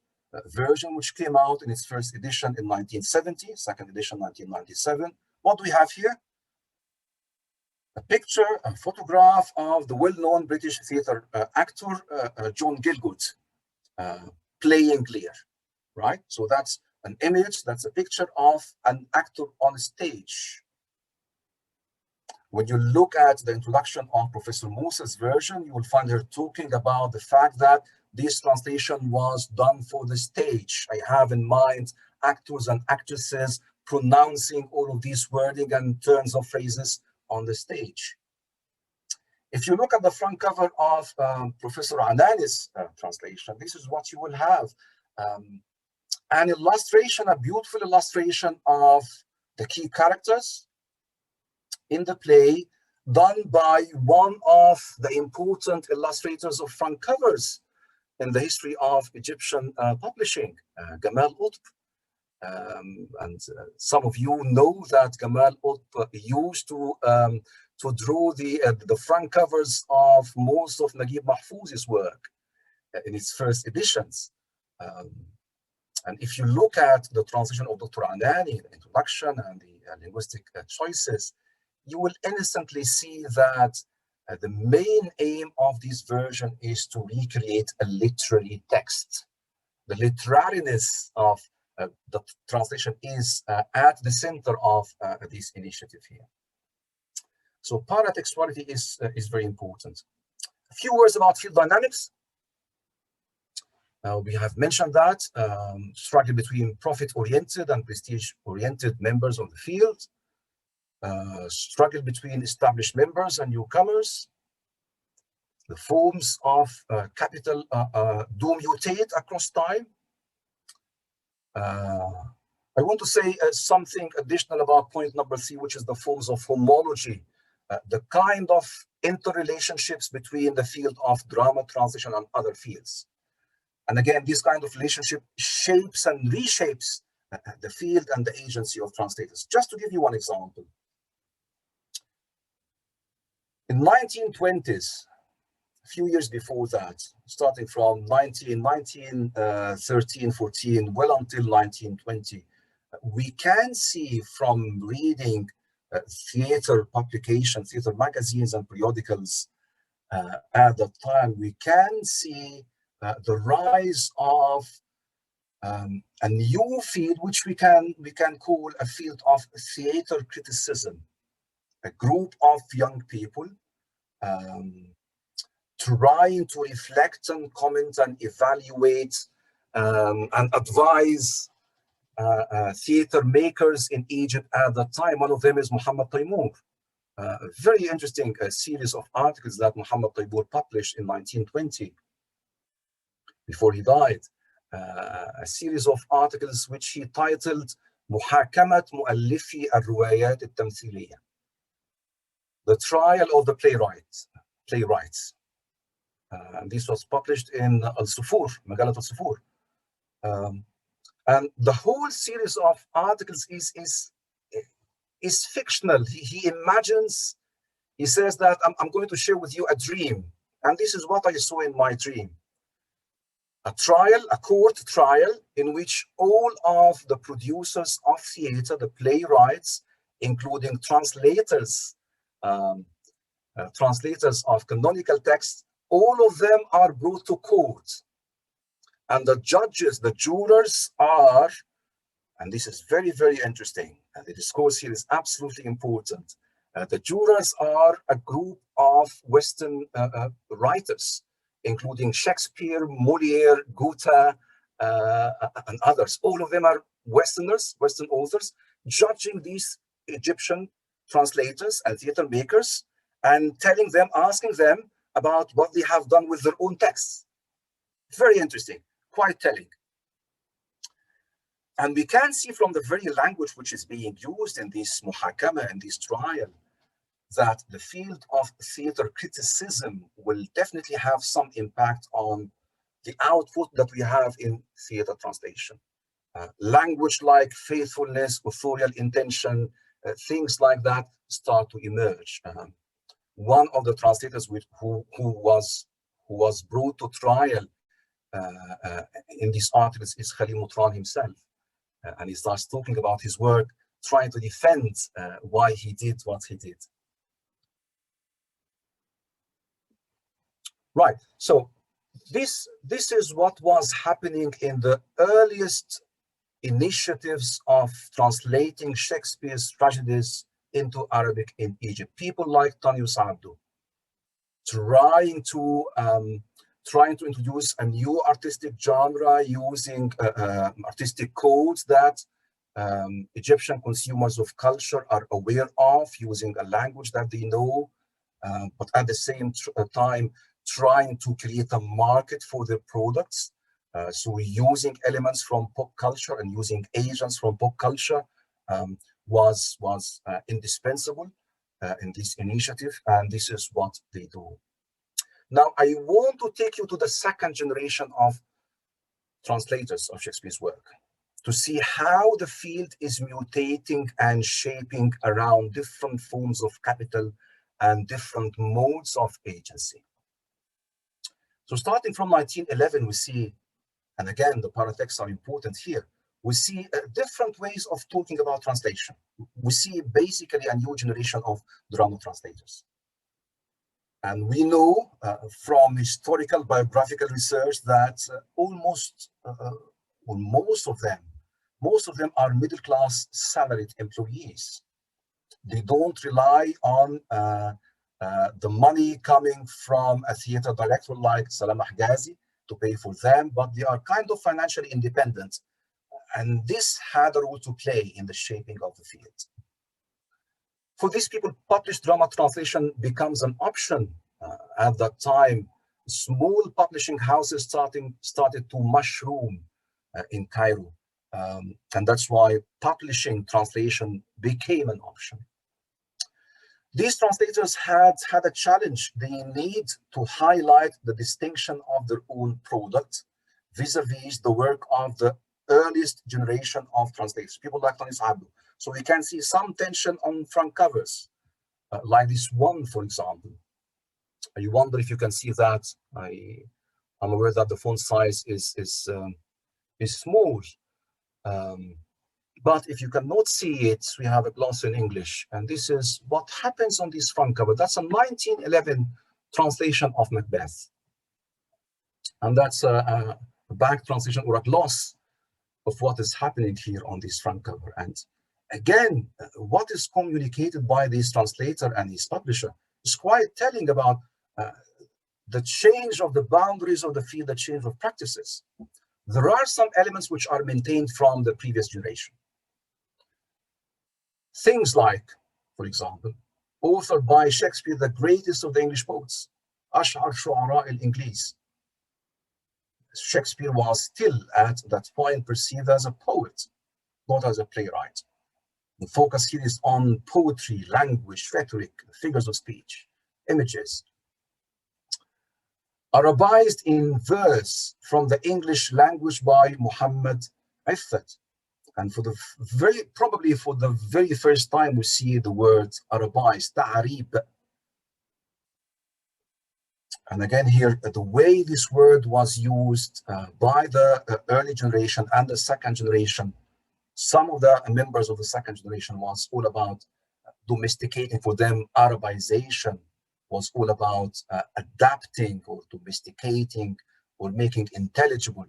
version, which came out in its first edition in 1970, second edition 1997. What do we have here? A picture, a photograph of the well-known British theatre actor, John Gielgud, playing Lear, right? So that's an image, that's a picture of an actor on stage. when you look at the introduction of Professor Musa's version, you will find her talking about the fact that this translation was done for the stage. I have in mind actors and actresses pronouncing all of these wording and turns of phrases on the stage. If you look at the front cover of Professor Anani's translation, this is what you will have. An illustration, a beautiful illustration of the key characters in the play, done by one of the important illustrators of front covers in the history of Egyptian publishing, Gamal Utb. Some of you know that Gamal Utb used to draw the front covers of most of Naguib Mahfouz's work in its first editions. And if you look at the translation of Dr. Anani, the introduction and the linguistic choices, you will instantly see that the main aim of this version is to recreate a literary text. The literariness of the translation is at the center of this initiative here. So paratextuality is very important. A few words about field dynamics. We have mentioned that struggle between profit-oriented and prestige-oriented members of the field, struggle between established members and newcomers. The forms of capital do mutate across time. I want to say something additional about point number 3, which is the forms of homology, the kind of interrelationships between the field of drama translation and other fields. And again, this kind of relationship shapes and reshapes the field and the agency of translators. Just to give you one example. In 1920s, a few years before that, starting from 1913, 14, well until 1920, we can see from reading theater publications, theater magazines and periodicals at that time, we can see the rise of a new field, which we can call a field of theater criticism. A group of young people trying to reflect and comment and evaluate and advise theater makers in Egypt at that time. One of them is Muhammad Taimur. A very interesting series of articles that Muhammad Taimur published in 1920, before he died. A series of articles which he titled محاكمة مؤلفي الروايات التمثيلية, the trial of the playwrights. And this was published in Al-Sufur, Magalat Al-Sufur. And the whole series of articles is fictional. He imagines, he says that I'm going to share with you a dream. And this is what I saw in my dream. A trial, a court trial, in which all of the producers of theater, the playwrights, including translators, translators of canonical texts, all of them are brought to court. And the judges, the jurors are, and this is very, very interesting, and the discourse here is absolutely important. The jurors are a group of Western writers, including Shakespeare, Molière, Goethe, and others. All of them are Westerners, Western authors, judging these Egyptian translators and theater makers and telling them, asking them about what they have done with their own texts. Very interesting, quite telling. And we can see from the very language which is being used in this muhakama and this trial that the field of theater criticism will definitely have some impact on the output that we have in theater translation. Language like faithfulness, authorial intention, things like that start to emerge. One of the translators who was brought to trial in these articles is Khalil Mutran himself. And he starts talking about his work, trying to defend why he did what he did. Right, so this is what was happening in the earliest initiatives of translating Shakespeare's tragedies into Arabic in Egypt. People like Tanyu Sabdo trying to introduce a new artistic genre using artistic codes that Egyptian consumers of culture are aware of, using a language that they know, but at the same time trying to create a market for their products. So using elements from pop culture and using agents from pop culture was indispensable in this initiative, and this is what they do. Now, I want to take you to the second generation of translators of Shakespeare's work to see how the field is mutating and shaping around different forms of capital and different modes of agency. So starting from 1911, we see, and again, the paratexts are important here, we see different ways of talking about translation. We see basically a new generation of drama translators. And we know from historical biographical research that most of them are middle-class salaried employees. They don't rely on the money coming from a theater director like Salamah Ghazi to pay for them, but they are kind of financially independent. And this had a role to play in the shaping of the field. For these people, published drama translation becomes an option. At that time, small publishing houses started to mushroom in Cairo. And that's why publishing translation became an option. These translators had a challenge. They need to highlight the distinction of their own product vis-a-vis the work of the earliest generation of translators, people like Tanyu Sabdo. So we can see some tension on front covers, like this one, for example. You wonder if you can see that. I'm aware that the font size is small, but if you cannot see it, we have a gloss in English, and this is what happens on this front cover. That's a 1911 translation of Macbeth, and that's a back translation or a gloss of what is happening here on this front cover. And again, what is communicated by this translator and his publisher is quite telling about the change of the boundaries of the field, the change of practices. There are some elements which are maintained from the previous generation. Things like, for example, authored by Shakespeare, the greatest of the English poets, Ash'ar Shu'ara al-Inglis. Shakespeare was still at that point perceived as a poet, not as a playwright. The focus here is on poetry, language, rhetoric, figures of speech, images. Arabized in verse from the English language by Muhammad Iffat. And probably for the very first time, we see the word Arabized, ta'arib. And again here, the way this word was used by the early generation and the second generation, some of the members of the second generation was all about domesticating. For them, Arabization was all about adapting or domesticating or making intelligible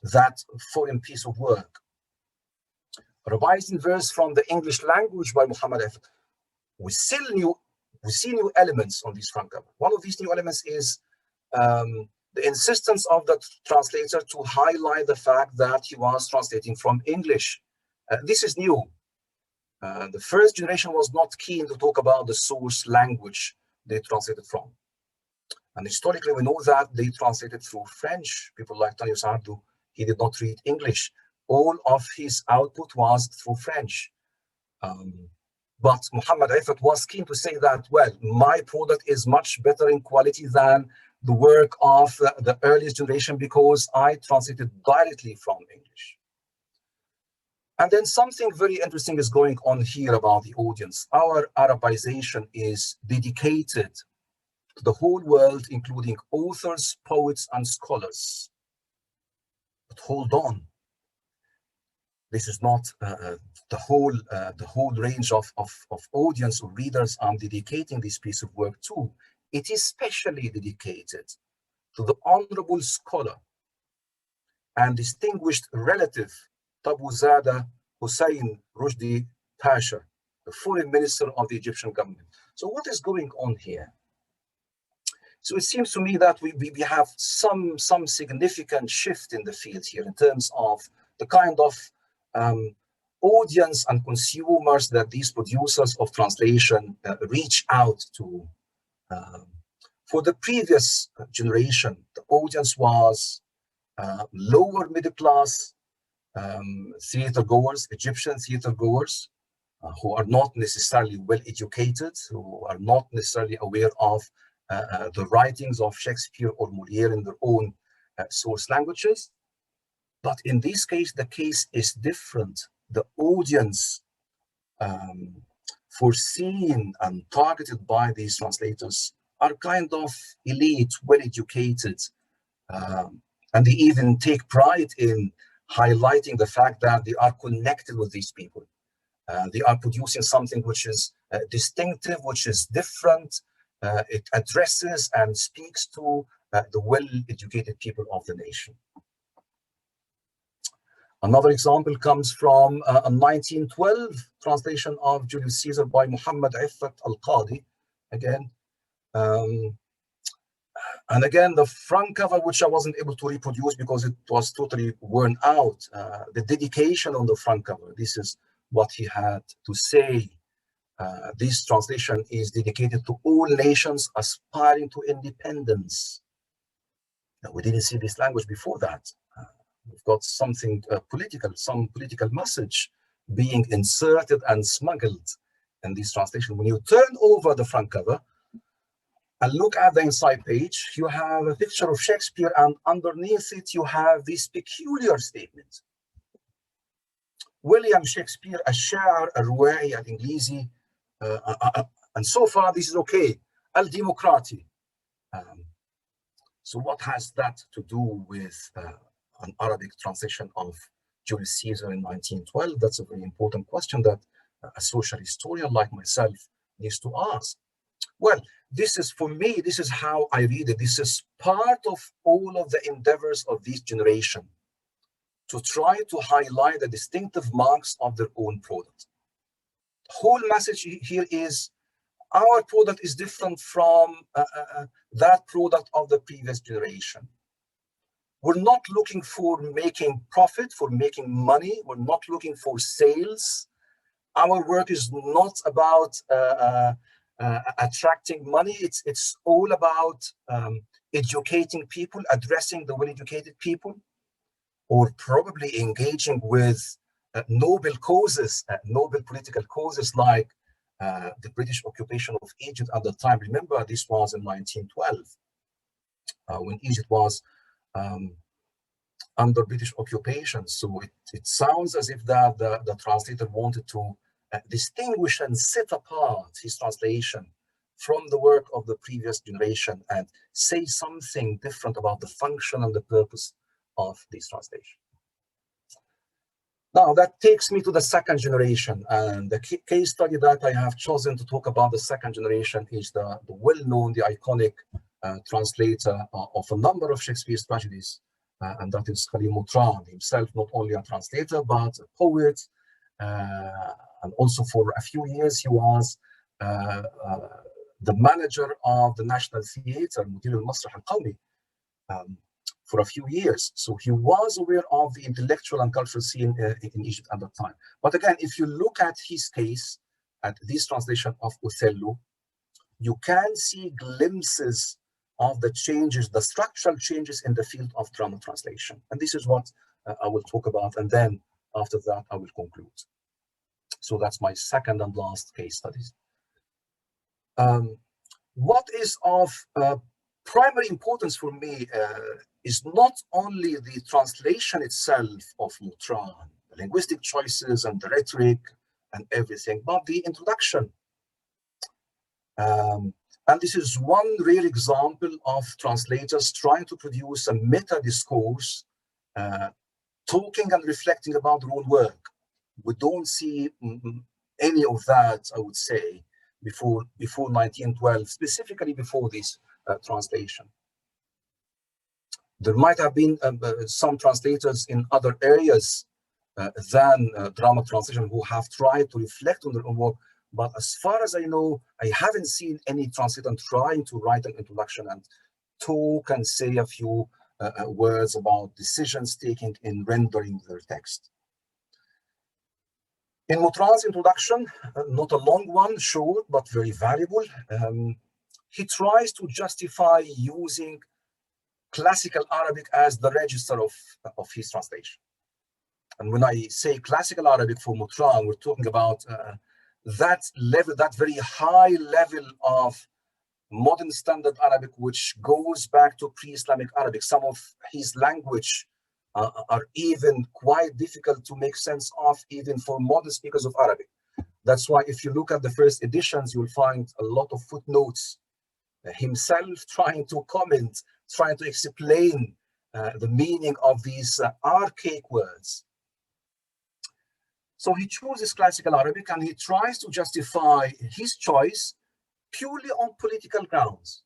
that foreign piece of work. Revised in verse from the English language by Muhammad Iffat. We see new elements on this front cover. One of these new elements is the insistence of the translator to highlight the fact that he was translating from English. This is new. The first generation was not keen to talk about the source language they translated from. And historically, we know that they translated through French. People like Tanyu Sabdo, he did not read English. All of his output was through French. But Muhammad Iffat was keen to say that, well, my product is much better in quality than the work of the earliest generation because I translated directly from English. And then something very interesting is going on here about the audience. Our Arabization is dedicated to the whole world, including authors, poets, and scholars. But hold on. This is not the whole range of audience or readers I'm dedicating this piece of work to. It is specially dedicated to the honorable scholar and distinguished relative Tabuzada Hussein Rushdi Pasha, the foreign minister of the Egyptian government. So what is going on here? So it seems to me that we have some significant shift in the field here in terms of the kind of audience and consumers that these producers of translation reach out to. For the previous generation, the audience was lower middle class theater goers, Egyptian theater goers, who are not necessarily well educated, who are not necessarily aware of the writings of Shakespeare or Molière in their own source languages. But in this case, the case is different. The audience foreseen and targeted by these translators are kind of elite, well-educated, and they even take pride in highlighting the fact that they are connected with these people. They are producing something which is distinctive, which is different. It addresses and speaks to the well-educated people of the nation. Another example comes from a 1912 translation of Julius Caesar by Muhammad Iffat al-Qadi. Again, and again, the front cover, which I wasn't able to reproduce because it was totally worn out. The dedication on the front cover, this is what he had to say. This translation is dedicated to all nations aspiring to independence. Now, we didn't see this language before that. We've got something political, some political message being inserted and smuggled in this translation. When you turn over the front cover and look at the inside page, you have a picture of Shakespeare, and underneath it, you have this peculiar statement. William Shakespeare, الشاعر الروائي الإنجليزي, and so far this is okay. Al-Demokrati. So what has that to do with an Arabic translation of Julius Caesar in 1912? That's a very important question that a social historian like myself needs to ask. Well, this is, for me, this is how I read it. This is part of all of the endeavors of this generation to try to highlight the distinctive marks of their own product. The whole message here is our product is different from that product of the previous generation. We're not looking for making profit, for making money. We're not looking for sales. Our work is not about attracting money. It's all about educating people, addressing the well-educated people, or probably engaging with noble causes, noble political causes like the British occupation of Egypt at the time. Remember, this was in 1912, when Egypt was under British occupation. So it sounds as if the translator wanted to distinguish and set apart his translation from the work of the previous generation and say something different about the function and the purpose of this translation. Now, that takes me to the second generation, and the case study that I have chosen to talk about the second generation is the well-known, the iconic translator of a number of Shakespeare's tragedies, and that is Mutran, himself not only a translator, but a poet, and also for a few years he was the manager of the National Theatre, مدير المسرح القومي, for a few years. So he was aware of the intellectual and cultural scene in Egypt at that time. But again, if you look at his case, at this translation of Othello, you can see glimpses of the changes, the structural changes in the field of drama translation. And this is what I will talk about. And then after that, I will conclude. So that's my second and last case studies. What is of primary importance for me is not only the translation itself of Mutran, the linguistic choices and the rhetoric and everything, but the introduction. And this is one rare example of translators trying to produce a meta-discourse, talking and reflecting about their own work. We don't see any of that, I would say, before 1912, specifically before this translation. There might have been some translators in other areas than drama translation who have tried to reflect on their own work, but as far as I know, I haven't seen any translator trying to write an introduction and talk and say a few words about decisions taken in rendering their text. In Mutran's introduction, not a long one, short, but very valuable, he tries to justify using classical Arabic as the register of his translation. And when I say classical Arabic for Mutran, we're talking about that level, that very high level of modern standard Arabic, which goes back to pre-Islamic Arabic. Some of his language are even quite difficult to make sense of, even for modern speakers of Arabic. That's why if you look at the first editions, you'll find a lot of footnotes, himself trying to comment, trying to explain the meaning of these archaic words. So he chooses classical Arabic and he tries to justify his choice purely on political grounds.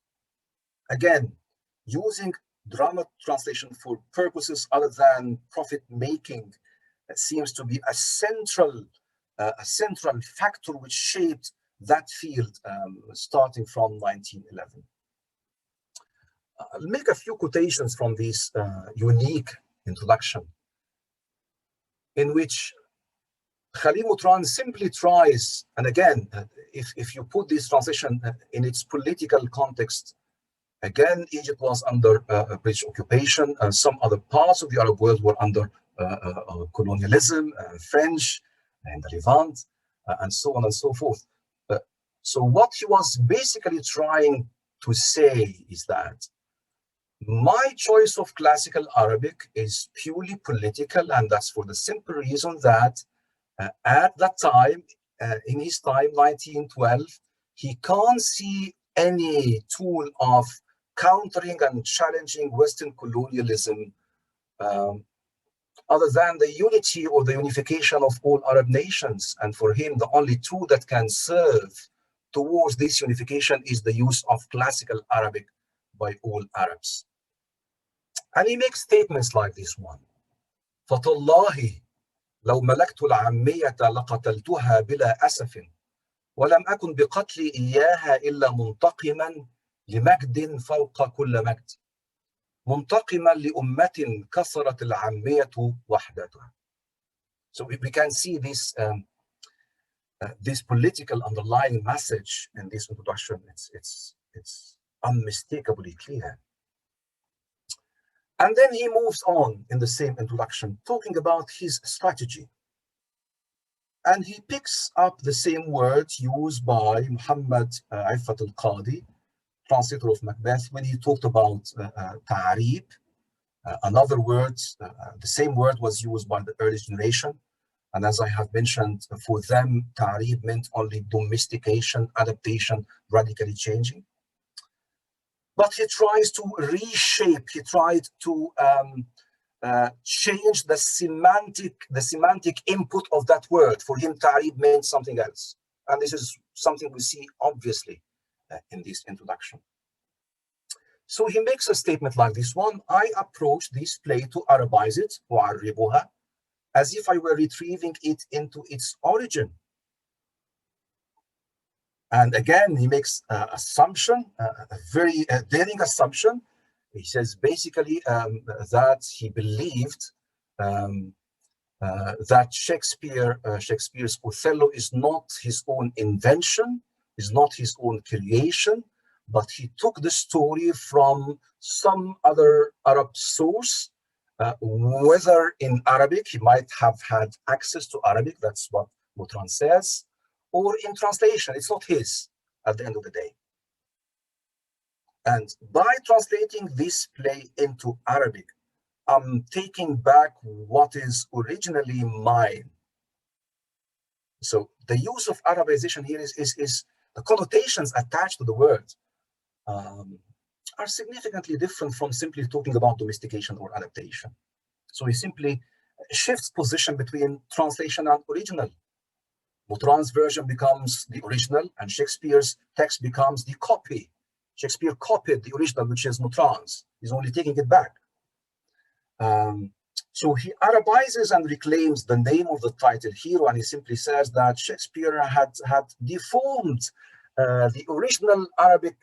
Again, using drama translation for purposes other than profit-making seems to be a central factor which shaped that field starting from 1911. I'll make a few quotations from this unique introduction, in which Khalil Mutran simply tries, and again, if you put this translation in its political context, again, Egypt was under British occupation, and some other parts of the Arab world were under colonialism, French, and the Levant, and so on and so forth. So what he was basically trying to say is that my choice of classical Arabic is purely political, and that's for the simple reason that at that time, in his time, 1912, he can't see any tool of countering and challenging Western colonialism other than the unity or the unification of all Arab nations. And for him, the only tool that can serve towards this unification is the use of classical Arabic by all Arabs. And he makes statements like this one. فَتَاللَّهِ لو ملكت العامية لقتلتها بلا أسف ولم أكن بقتلي إياها إلا منتقما لمجد فوق كل مجد منتقما لأمة كسرت العامية وحدتها. So we can see this this political underlying message in this introduction. It's unmistakably clear. And then he moves on in the same introduction, talking about his strategy. And he picks up the same words used by Muhammad Iffat al-Qadi, translator of Macbeth, when he talked about ta'rib. Another word, the same word was used by the early generation. And as I have mentioned, for them, ta'rib meant only domestication, adaptation, radically changing. But he tries to reshape, he tried to change the semantic input of that word. For him, ta'rib meant something else. And this is something we see obviously in this introduction. So he makes a statement like this one: I approach this play to Arabize it, وَعَرِّبُهَا, as if I were retrieving it into its origin. And again, he makes an assumption, a very daring assumption. He says basically that he believed that Shakespeare's Othello is not his own invention, is not his own creation, but he took the story from some other Arab source, whether in Arabic, he might have had access to Arabic, that's what Mutran says, or in translation. It's not his at the end of the day. And by translating this play into Arabic, I'm taking back what is originally mine. So the use of Arabization here is the connotations attached to the word are significantly different from simply talking about domestication or adaptation. So he simply shifts position between translation and original. Mutran's version becomes the original, and Shakespeare's text becomes the copy. Shakespeare copied the original, which is Mutran's. He's only taking it back. So he Arabizes and reclaims the name of the title hero, and he simply says that Shakespeare had deformed the original Arabic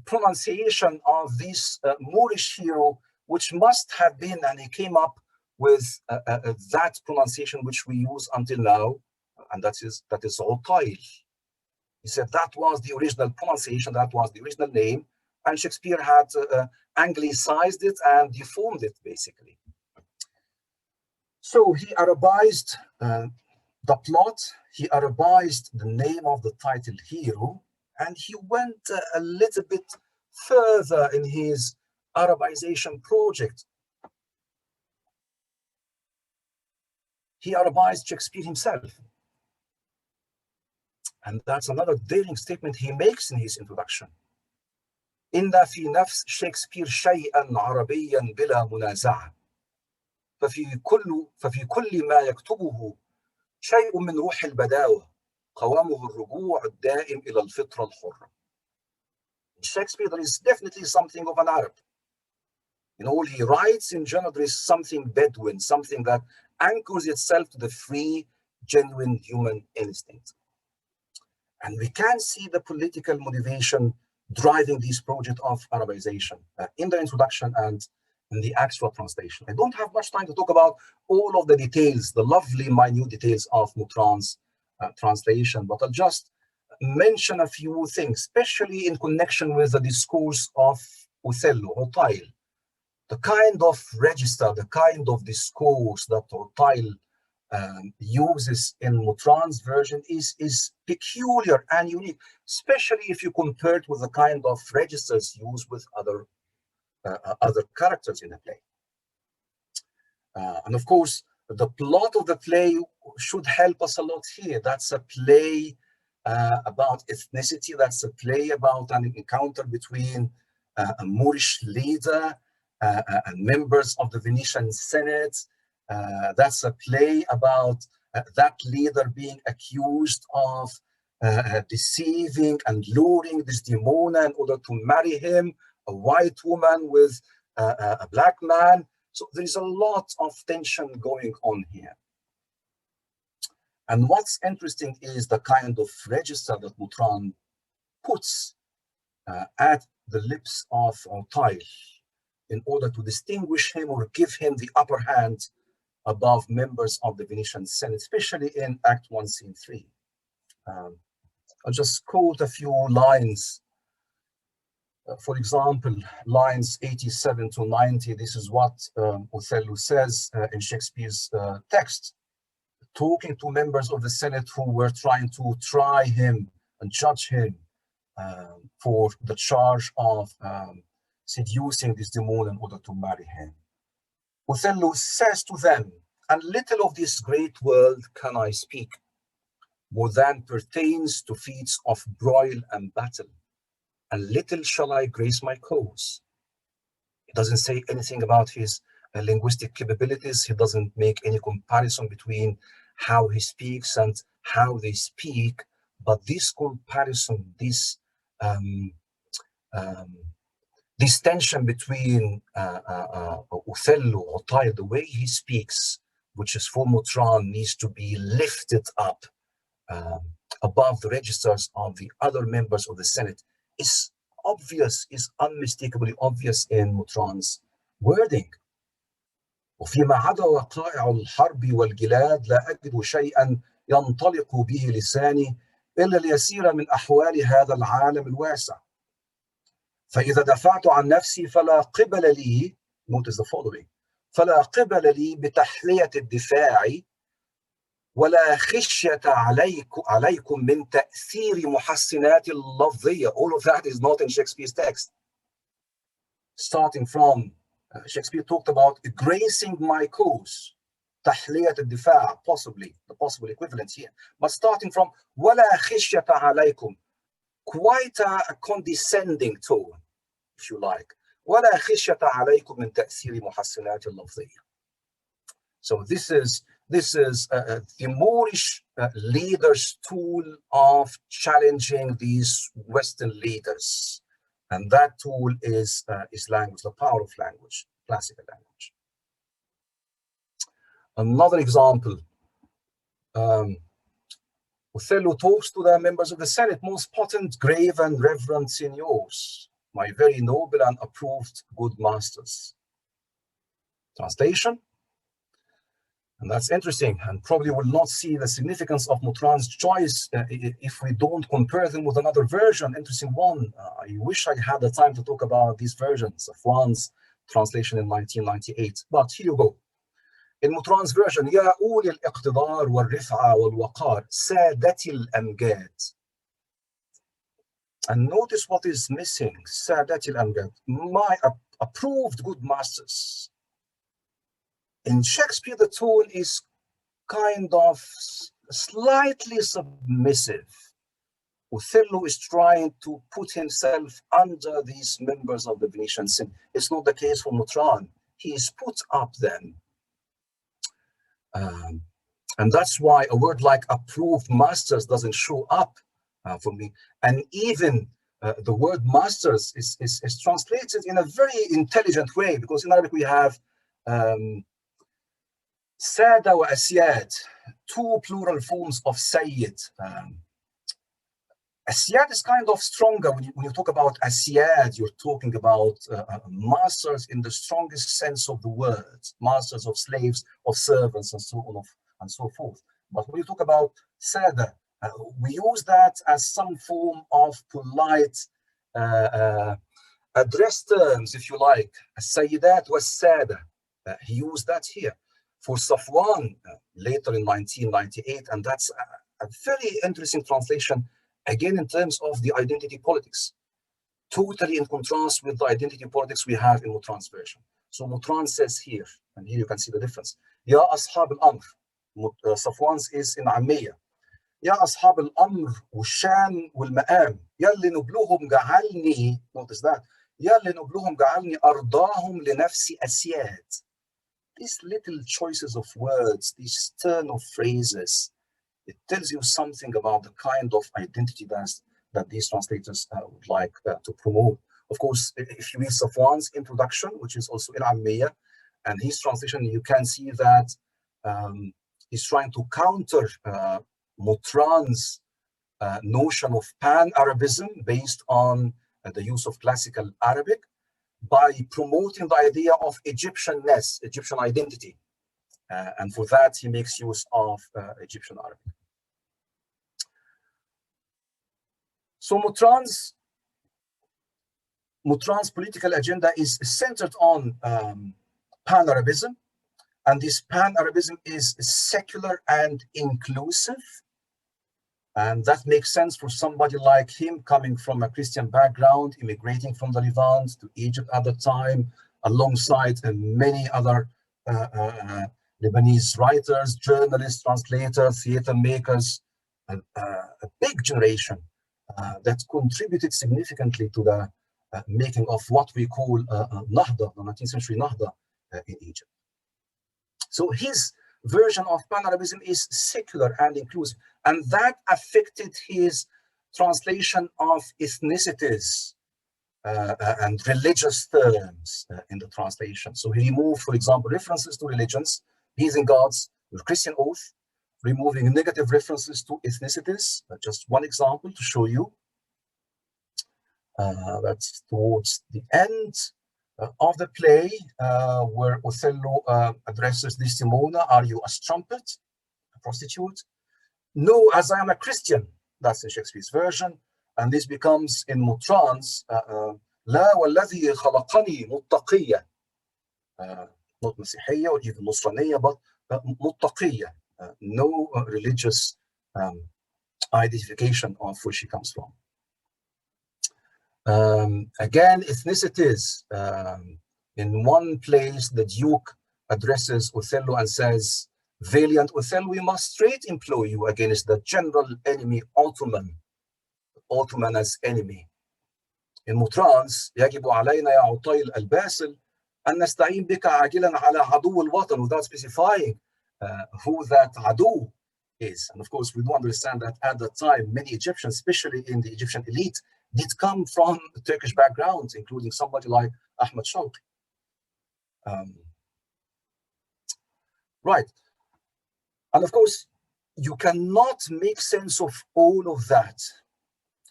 pronunciation of this Moorish hero, which must have been, and he came up with that pronunciation which we use until now, and that is Othello. He said that was the original pronunciation, that was the original name, and Shakespeare had anglicized it and deformed it, basically. So he Arabized the plot, he Arabized the name of the title hero, and he went a little bit further in his Arabization project. He Arabized Shakespeare himself. And that's another daring statement he makes in his introduction. إن في نفس شكسبير شيئا عربيا بلا منازعة ففي كل ما يكتبه شيء من روح البداوة قوامه الرجوع الدائم إلى الفطرة الحرة. In Shakespeare, there is definitely something of an Arab. In all he writes, in general, there is something Bedouin, something that anchors itself to the free, genuine human instinct. And we can see the political motivation driving this project of Arabization in the introduction and in the actual translation. I don't have much time to talk about all of the details, the lovely minute details of Mutran's translation, but I'll just mention a few things, especially in connection with the discourse of Othello, the kind of register, the kind of discourse that Othello uses in Mutran's version is peculiar and unique, especially if you compare it with the kind of registers used with other characters in the play. And of course, the plot of the play should help us a lot here. That's a play about ethnicity. That's a play about an encounter between a Moorish leader and members of the Venetian Senate. That's a play about that leader being accused of deceiving and luring Desdemona in order to marry him, a white woman with a black man. So there is a lot of tension going on here. And what's interesting is the kind of register that Mutran puts at the lips of Othello in order to distinguish him or give him the upper hand above members of the Venetian Senate, especially in Act 1, Scene 3. I'll just quote a few lines. For example, lines 87 to 90, this is what Othello says in Shakespeare's text, talking to members of the Senate who were trying to try him and judge him for the charge of seducing Desdemona in order to marry him. Othello says to them, "And little of this great world can I speak, more than pertains to feats of broil and battle, and little shall I grace my cause." He doesn't say anything about his linguistic capabilities. He doesn't make any comparison between how he speaks and how they speak. But this comparison, this tension between Othello, the way he speaks, which is for Mutran, needs to be lifted up above the registers of the other members of the Senate, is obvious, is unmistakably obvious in Mutran's wording. وفيما عدا وقائع الحرب والجلاد لا أجد شيئا ينطلق به لساني إلا اليسير من أحوال هذا العالم الواسع. فإذا دفعت عن نفسي فلا قبل لي، notice the following، فلا قبل لي بتحلية الدفاع ولا خشية عليكم من تأثير محسنات اللفظية. All of that is not in Shakespeare's text. Starting from Shakespeare talked about gracing my cause, تحلية الدفاع, possibly, the possible equivalent here. But starting from ولا خشية عليكم, quite a condescending tone, if you like. ولا خشية عليكم من تأثير محسنات اللفظية. So this is the Moorish leader's tool of challenging these Western leaders. And that tool is language, the power of language, classical language. Another example, Othello talks to the members of the Senate, most potent, grave, and reverend seniors, my very noble and approved good masters. Translation, and that's interesting, and probably will not see the significance of Mutran's choice if we don't compare them with another version, interesting one. I wish I had the time to talk about these versions of one's translation in 1998, but here you go. In Mutran's version, يا أولي الاقتدار والرفعة والوقار سادتي الأمجاد. And notice what is missing, سادتي الأمجاد, my approved good masters. In Shakespeare, the tone is kind of slightly submissive. Othello is trying to put himself under these members of the Venetian Senate. It's not the case for Mutran. He is put up then. And that's why a word like approved masters doesn't show up for me. And even the word masters is translated in a very intelligent way, because in Arabic we have Sada wa Asyad, two plural forms of Sayyid. Asyad is kind of stronger. When you talk about Asyad, you're talking about masters in the strongest sense of the word, masters of slaves, of servants, and so on and so forth. But when you talk about Sada, we use that as some form of polite address terms, if you like. As-Sayyidat was-Sada. He used that here. For Safwan, later in 1998, and that's a very interesting translation, again in terms of the identity politics, totally in contrast with the identity politics we have in Mutran's version. So Mutran says here, and here you can see the difference, Ya Ashab al-Amr, Safwan's is in Ammiya, Ya Ashab al-Amr wal-Shan wal-Ma'am, Yalli nubluhum ga'alni, notice that, Yalli nubluhum ga'alni ardahum li nafsi asyad. These little choices of words, these turn of phrases, it tells you something about the kind of identity that these translators would like to promote. Of course, if you read Safwan's introduction, which is also in Ammiya, and his translation, you can see that he's trying to counter Mutran's notion of pan-Arabism based on the use of classical Arabic, by promoting the idea of Egyptianness, Egyptian identity. And for that, he makes use of Egyptian Arabic. So Mutran's political agenda is centered on pan-Arabism, and this pan-Arabism is secular and inclusive. And that makes sense for somebody like him, coming from a Christian background, immigrating from the Levant to Egypt at the time, alongside many other Lebanese writers, journalists, translators, theater makers, a big generation that contributed significantly to the making of what we call Nahda, the 19th century Nahda in Egypt. So his version of pan-Arabism is secular and inclusive, and that affected his translation of ethnicities and religious terms in the translation. So he removed, for example, references to religions, heathen gods, with Christian oath, removing negative references to ethnicities. Just one example to show you. That's towards the end of the play, where Othello addresses Desdemona, are you a strumpet, a prostitute? No, as I am a Christian. That's in Shakespeare's version. And this becomes in Mutran's, لا والذي خلقني متقية. Not مسيحية or even Nusraniyة, but متقية. No religious identification of where she comes from. Again, ethnicities. In one place, the Duke addresses Othello and says, valiant Othello, we must straight employ you against the general enemy Ottoman. Ottoman as enemy. In Mutran's, يجب علينا يا عطيل الباسل أن نستعين بك عاجلا على عدو الوطن, without specifying who that adu is. And of course, we do understand that at the time, many Egyptians, especially in the Egyptian elite, did come from Turkish backgrounds, including somebody like Ahmed Shawqi. Right. And of course, you cannot make sense of all of that,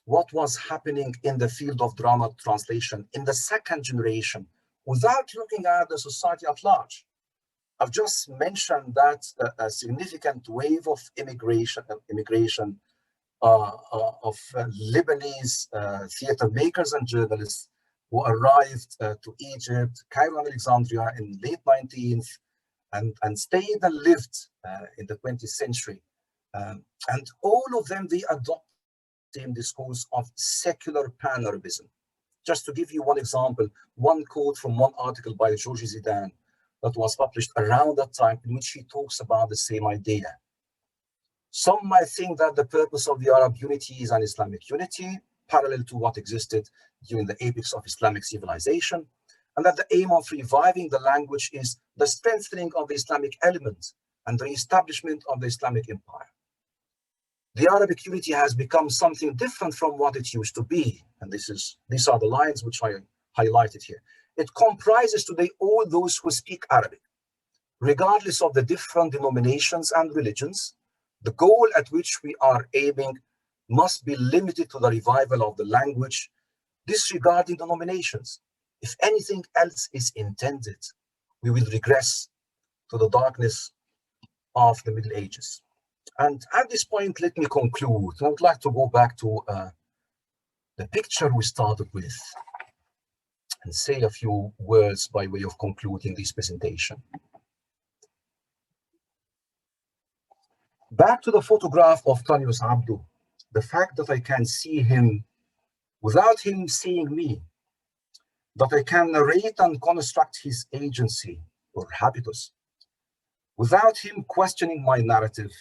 what was happening in the field of drama translation in the second generation, without looking at the society at large. I've just mentioned that a significant wave of immigration of Lebanese theater makers and journalists who arrived to Egypt, Cairo and Alexandria in late 19th and stayed and lived in the 20th century. And all of them, they adopted the same discourse of secular pan-Arabism. Just to give you one example, one quote from one article by George Zidane that was published around that time, in which he talks about the same idea. Some might think that the purpose of the Arab unity is an Islamic unity, parallel to what existed during the apex of Islamic civilization, and that the aim of reviving the language is the strengthening of the Islamic element and the establishment of the Islamic empire. The Arabic unity has become something different from what it used to be, and these are the lines which I highlighted here. It comprises today all those who speak Arabic, regardless of the different denominations and religions. The goal at which we are aiming must be limited to the revival of the language, disregarding denominations. If anything else is intended, we will regress to the darkness of the Middle Ages. And at this point, let me conclude. I would like to go back to the picture we started with and say a few words by way of concluding this presentation. Back to the photograph of Tanyu Sabdo, the fact that I can see him without him seeing me, that I can narrate and construct his agency or habitus without him questioning my narrative,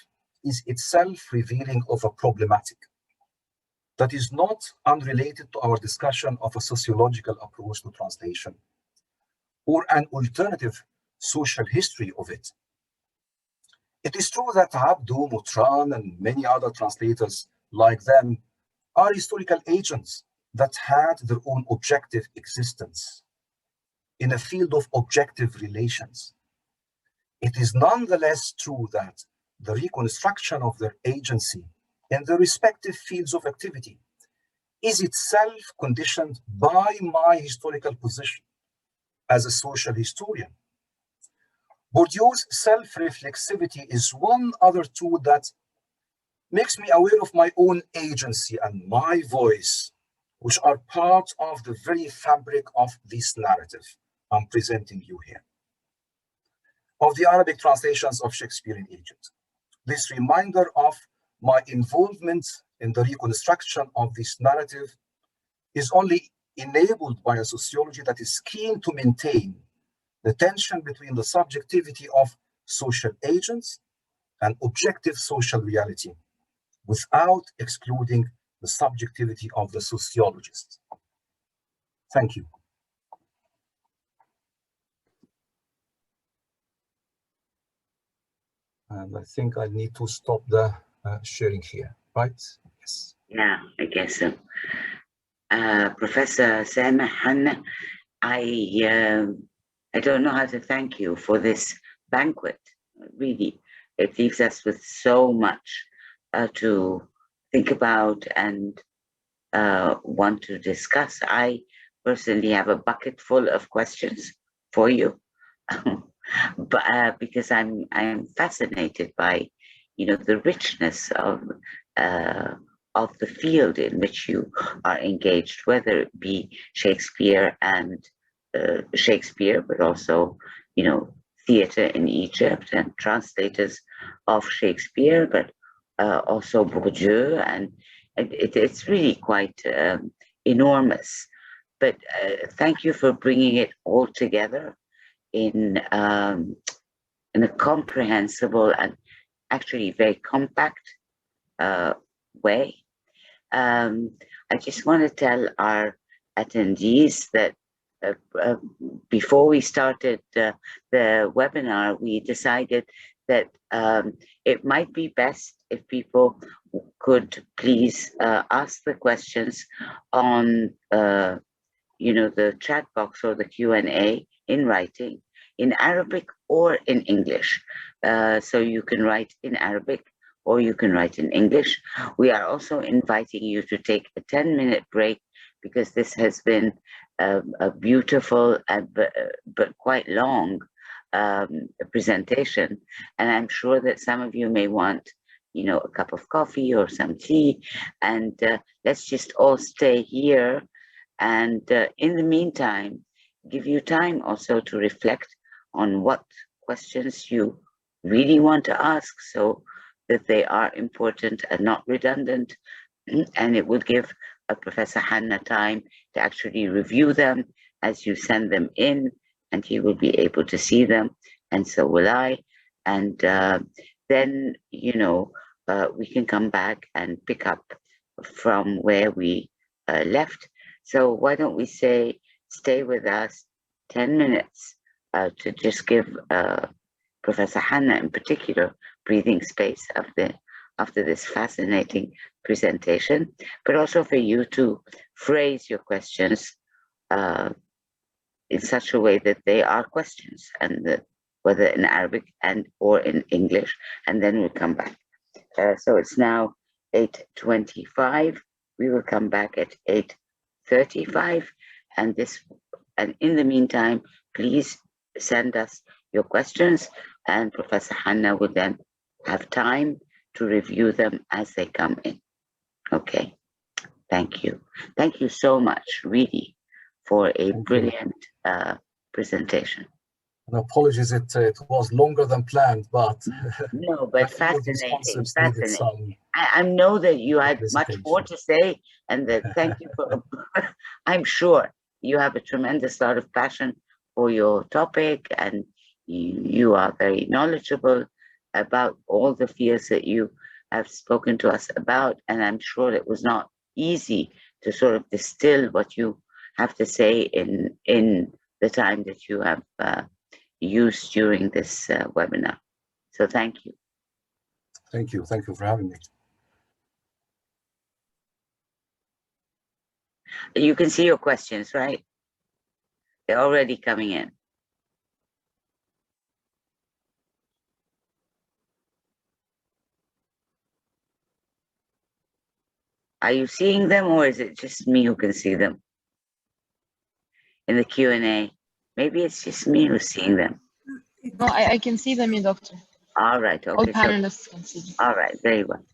is itself revealing of a problematic that is not unrelated to our discussion of a sociological approach to translation or an alternative social history of it. It is true that Abdo, Mutran, and many other translators like them are historical agents that had their own objective existence in a field of objective relations. It is nonetheless true that the reconstruction of their agency in their respective fields of activity is itself conditioned by my historical position as a social historian. Bourdieu's self-reflexivity is one other tool that makes me aware of my own agency and my voice, which are part of the very fabric of this narrative I'm presenting you here. Of the Arabic translations of Shakespeare in Egypt. This reminder of my involvement in the reconstruction of this narrative is only enabled by a sociology that is keen to maintain the tension between the subjectivity of social agents and objective social reality, without excluding the subjectivity of the sociologist. Thank you. And I think I need to stop the sharing here, right? Yes. Yeah, I guess so. Professor Sameh Hanna, I don't know how to thank you for this banquet. Really, it leaves us with so much to think about and want to discuss. I personally have a bucket full of questions for you, but because I'm fascinated by, the richness of the field in which you are engaged, whether it be Shakespeare and Shakespeare, but also, theater in Egypt and translators of Shakespeare, but also Bourdieu, and it's really quite enormous. But thank you for bringing it all together in a comprehensible and actually very compact way. I just want to tell our attendees that before we started the webinar, we decided that it might be best if people could please ask the questions on the chat box or the Q&A in writing, in Arabic or in English. So you can write in Arabic or you can write in English. We are also inviting you to take a 10-minute break because this has been a beautiful but quite long presentation. And I'm sure that some of you may want, a cup of coffee or some tea. And let's just all stay here. And in the meantime, give you time also to reflect on what questions you really want to ask so that they are important and not redundant. And it will give Professor Hanna time to actually review them as you send them in, and he will be able to see them, and so will I. And then, we can come back and pick up from where we left. So why don't we stay with us 10 minutes to just give Professor Hanna in particular breathing space after this fascinating presentation, but also for you to phrase your questions in such a way that they are questions, and whether in Arabic or in English, and then we'll come back. So it's now 8:25. We will come back at 8:35, and in the meantime, please send us your questions, and Professor Hanna will then have time to review them as they come in. Okay, thank you. Thank you so much, really, for a brilliant presentation. And apologies, it was longer than planned, but no, but fascinating. I know that you had much more to say, and that thank you for. I'm sure you have a tremendous lot of passion for your topic, and you are very knowledgeable about all the fields that you have spoken to us about, and I'm sure it was not easy to sort of distill what you have to say in the time that you have used during this webinar. So thank you. Thank you. Thank you for having me. You can see your questions, right? They're already coming in. Are you seeing them, or is it just me who can see them? In the Q&A, maybe it's just me who's seeing them. No, I can see them, doctor. All right. Okay. All panelists can see them. All right. Very well.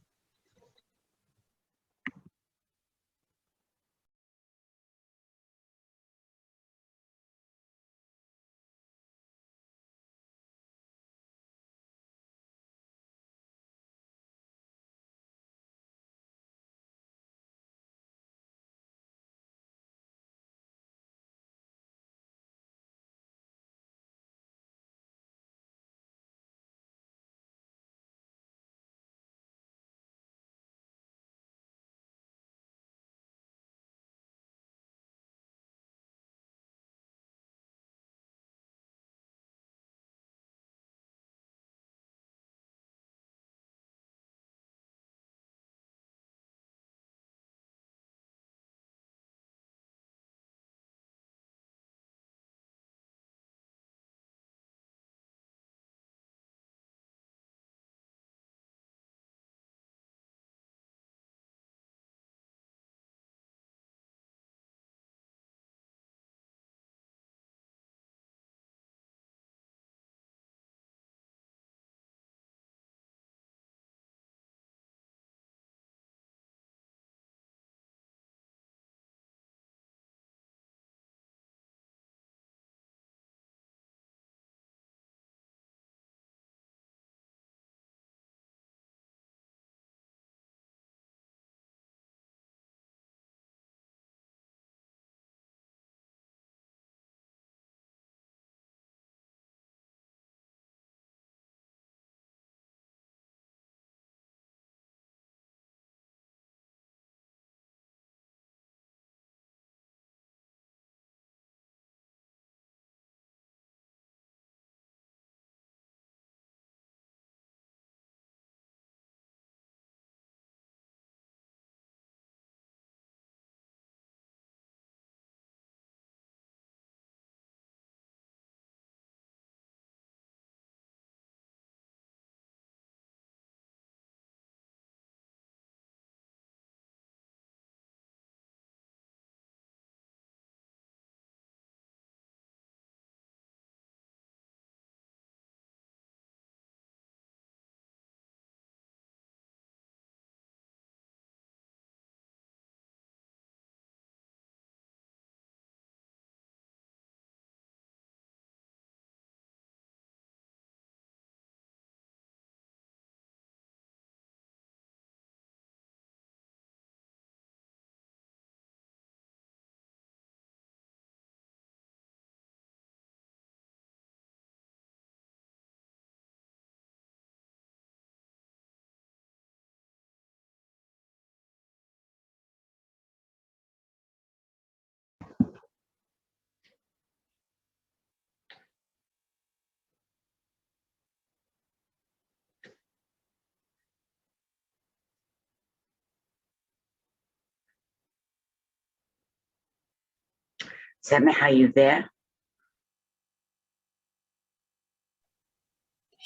Sameh, are you there?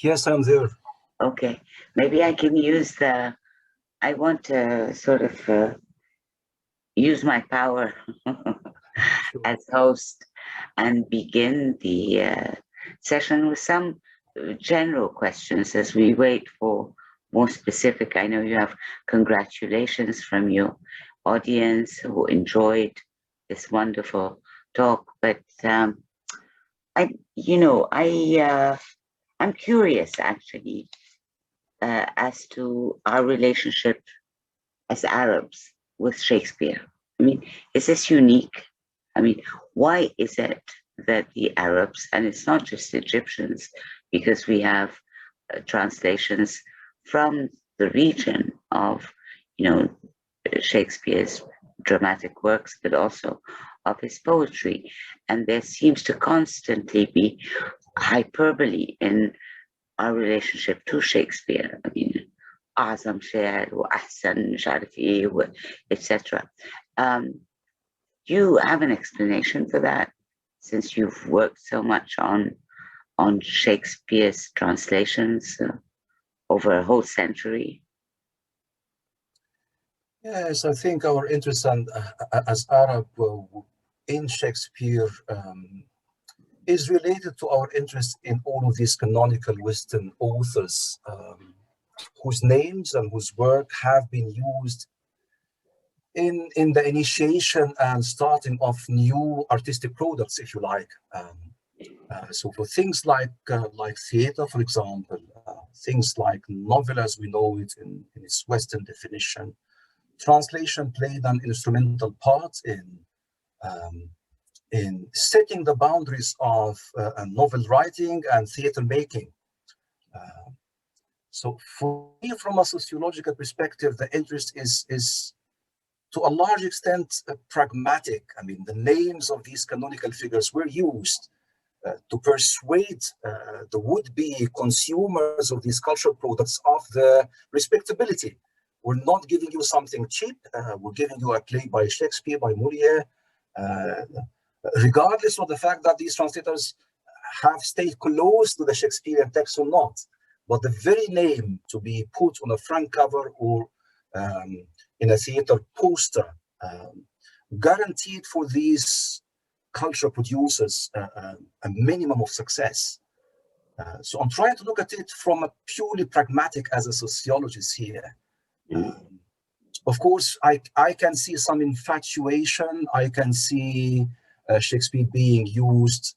Yes, I'm there. Okay, maybe I can use I want to sort of use my power Sure. as host and begin the session with some general questions as we wait for more specific. I know you have congratulations from your audience who enjoyed this wonderful talk, but I'm curious actually as to our relationship as Arabs with Shakespeare. I mean, is this unique? I mean, why is it that the Arabs, and it's not just Egyptians, because we have translations from the region of, Shakespeare's dramatic works, but also of his poetry. And there seems to constantly be hyperbole in our relationship to Shakespeare. I mean, أعظم شاعر وأحسن مش عارف إيه etc. Do you have an explanation for that, since you've worked so much on Shakespeare's translations over a whole century? Yes, I think our interest as Arab in Shakespeare is related to our interest in all of these canonical Western authors whose names and whose work have been used in the initiation and starting of new artistic products, if you like. So for things like theater, for example, things like novel as we know it in its Western definition, translation played an instrumental part in setting the boundaries of novel writing and theater making. So for me, from a sociological perspective, the interest is to a large extent pragmatic. I mean, the names of these canonical figures were used to persuade the would-be consumers of these cultural products of the respectability. We're not giving you something cheap. We're giving you a play by Shakespeare, by Bourdieu, regardless of the fact that these translators have stayed close to the Shakespearean text or not. But the very name to be put on a front cover or in a theater poster guaranteed for these cultural producers a minimum of success. So I'm trying to look at it from a purely pragmatic as a sociologist here. Of course, I can see some infatuation. I can see Shakespeare being used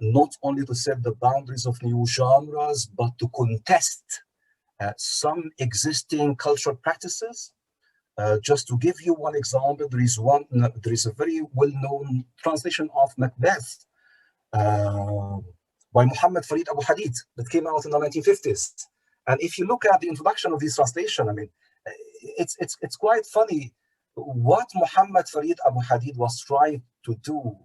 not only to set the boundaries of new genres, but to contest some existing cultural practices. Just to give you one example, there is a very well-known translation of Macbeth by Muhammad Farid Abu Hadid that came out in the 1950s. And if you look at the introduction of this translation, I mean, it's quite funny. What Muhammad Farid Abu Hadid was trying to do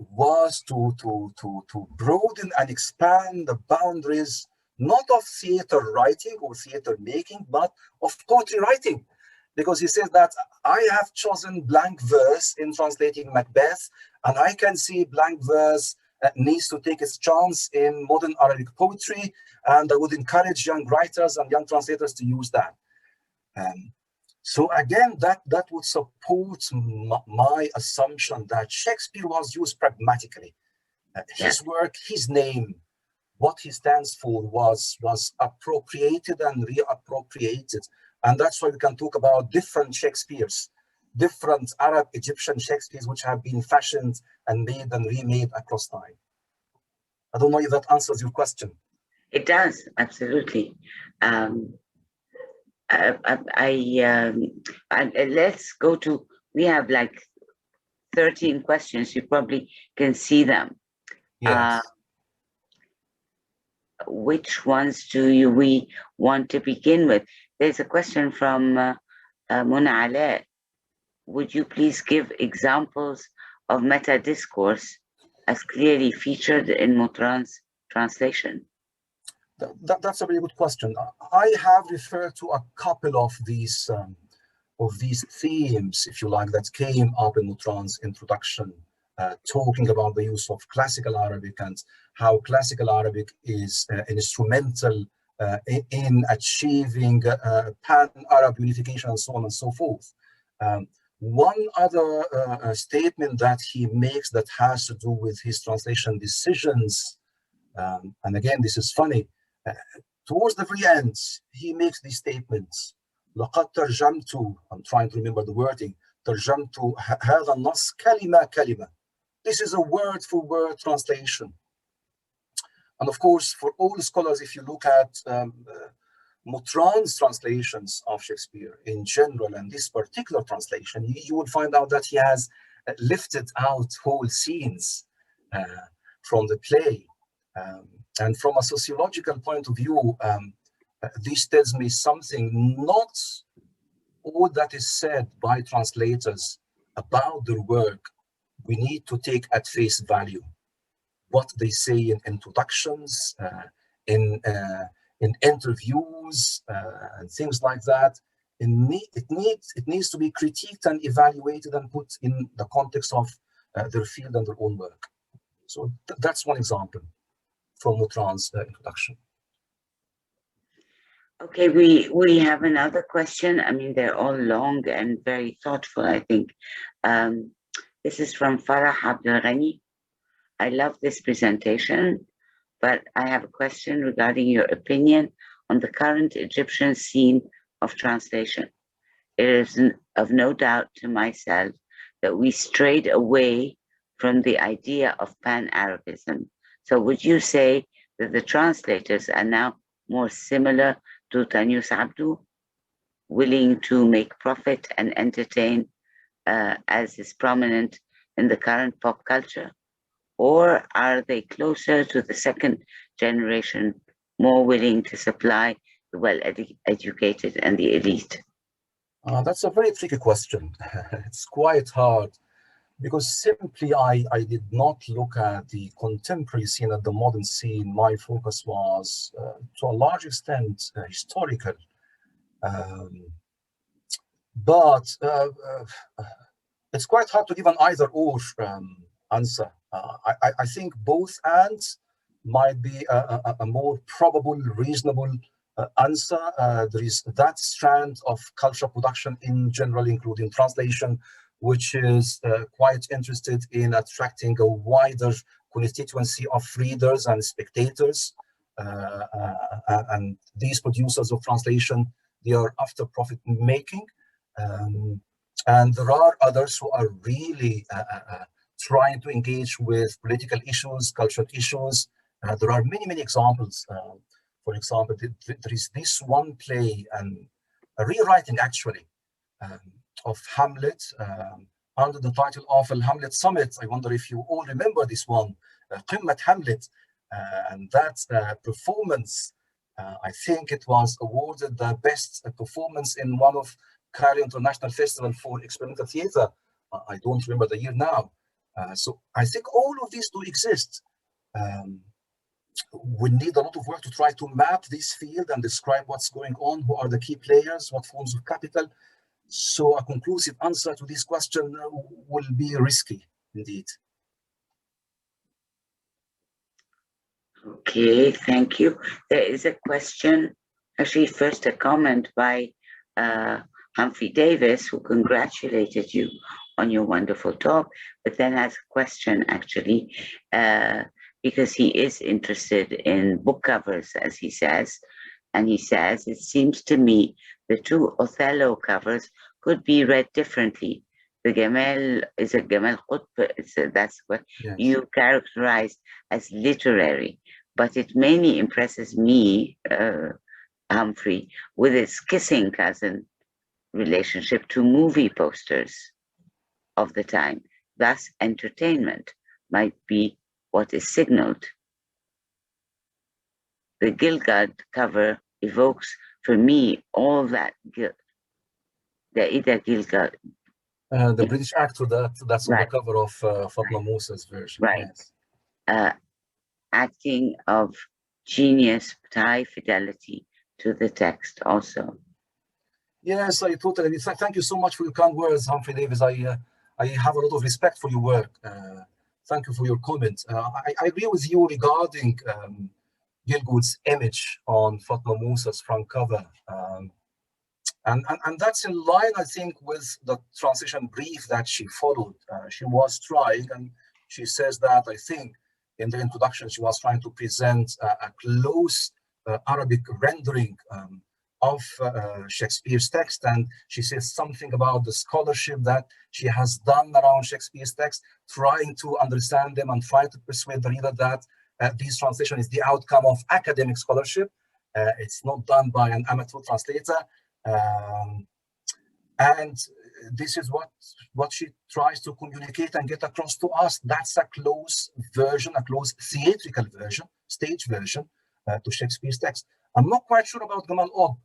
was to broaden and expand the boundaries, not of theater writing or theater making, but of poetry writing. Because he says that I have chosen blank verse in translating Macbeth, and I can see blank verse needs to take its chance in modern Arabic poetry, and I would encourage young writers and young translators to use that. So again, that would support my assumption that Shakespeare was used pragmatically. His work, his name, what he stands for was appropriated and reappropriated. And that's why we can talk about different Shakespeares, different Arab, Egyptian Shakespeares, which have been fashioned and made and remade across time. I don't know if that answers your question. It does, absolutely. Let's go to, we have like 13 questions. You probably can see them. Yes. Which ones we want to begin with? There's a question from Mona Ale. Would you please give examples of meta discourse as clearly featured in Mutran's translation? That's a very good question. I have referred to a couple of these of these themes, if you like, that came up in Mutran's introduction, talking about the use of classical Arabic and how classical Arabic is instrumental in achieving pan-Arab unification and so on and so forth. One other statement that he makes that has to do with his translation decisions, and again, this is funny, towards the very end, he makes these statements. لقد ترجمت, I'm trying to remember the wording, ترجمت هذا النص كلمة كلمة. This is a word-for-word translation. And of course, for all scholars, if you look at Mutran's translations of Shakespeare in general, and this particular translation, you will find out that he has lifted out whole scenes from the play. And from a sociological point of view, this tells me something. Not all that is said by translators about their work we need to take at face value. What they say in introductions, in interviews, and things like that, it needs to be critiqued and evaluated and put in the context of their field and their own work. So that's one example from Mutran's introduction. Okay, we have another question. I mean, they're all long and very thoughtful, I think. This is from Farah Abdul Ghani. I love this presentation, but I have a question regarding your opinion on the current Egyptian scene of translation. It is of no doubt to myself that we strayed away from the idea of Pan-Arabism. So would you say that the translators are now more similar to Tanyu Sabdo, willing to make profit and entertain as is prominent in the current pop culture? Or are they closer to the second generation, more willing to supply the well-educated and the elite? That's a very tricky question. It's quite hard because simply I did not look at the contemporary scene, at the modern scene. My focus was to a large extent historical. But it's quite hard to give an either or answer. I think both and might be a more probable, reasonable answer. There is that strand of cultural production in general, including translation, which is quite interested in attracting a wider constituency of readers and spectators. And these producers of translation, they are after profit making. And there are others who are really trying to engage with political issues, cultural issues. There are many, many examples. For example, there is this one play and a rewriting actually of Hamlet under the title of a Hamlet Summit. I wonder if you all remember this one, قمة Hamlet. And that performance, I think it was awarded the best performance in one of Cairo International Festival for Experimental Theatre. I don't remember the year now. So I think all of these do exist. We need a lot of work to try to map this field and describe what's going on, who are the key players, what forms of capital. So a conclusive answer to this question will be risky indeed. Okay, thank you. There is a question, actually first a comment by Humphrey Davis, who congratulated you on your wonderful talk, but then has a question actually, because he is interested in book covers, as he says. And he says, it seems to me the two Othello covers could be read differently. The Gamal is a Gamal Qutb, that's what yes. You characterize as literary, but it mainly impresses me, Humphrey, with its kissing cousin relationship to movie posters of the time. Thus, entertainment might be what is signaled. The Gilgad cover evokes for me all that guilt. The Ida Gilgad. The British actor that's on right. The cover of Fatma Musa's version. Right. Yes. Acting of genius, high fidelity to the text also. Yes, I totally agree. Thank you so much for your kind words, Humphrey Davis. I have a lot of respect for your work. Thank you for your comment. I agree with you regarding Gilgood's image on Fatma Musa's front cover. And that's in line, I think, with the transition brief that she followed. She was trying, and she says that, I think, in the introduction, she was trying to present a close Arabic rendering of Shakespeare's text. And she says something about the scholarship that she has done around Shakespeare's text, trying to understand them and try to persuade the reader that this translation is the outcome of academic scholarship. It's not done by an amateur translator. And this is what she tries to communicate and get across to us. That's a close version, a close theatrical version, stage version to Shakespeare's text. I'm not quite sure about Gamal Ob.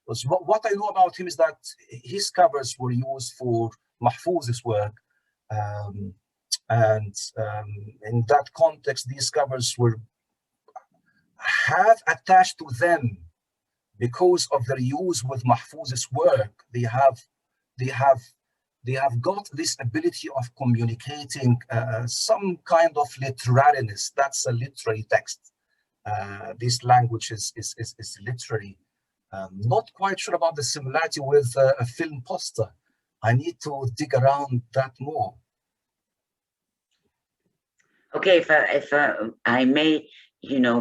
What I know about him is that his covers were used for Mahfouz's work. And in that context, these covers have attached to them, because of their use with Mahfouz's work, they have got this ability of communicating some kind of literariness. That's a literary text. This language is literary. Not quite sure about the similarity with a film poster. I need to dig around that more. Okay, if I may,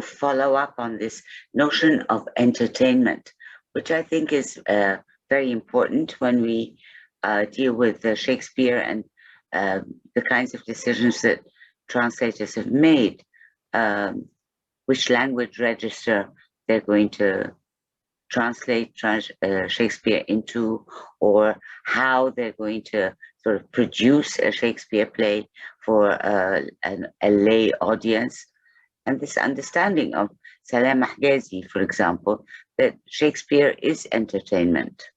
follow up on this notion of entertainment, which I think is very important when we deal with Shakespeare and the kinds of decisions that translators have made, which language register they're going to translate Shakespeare into, or how they're going to sort of produce a Shakespeare play for a lay audience. And this understanding of Salam Mahgazi, for example, that Shakespeare is entertainment,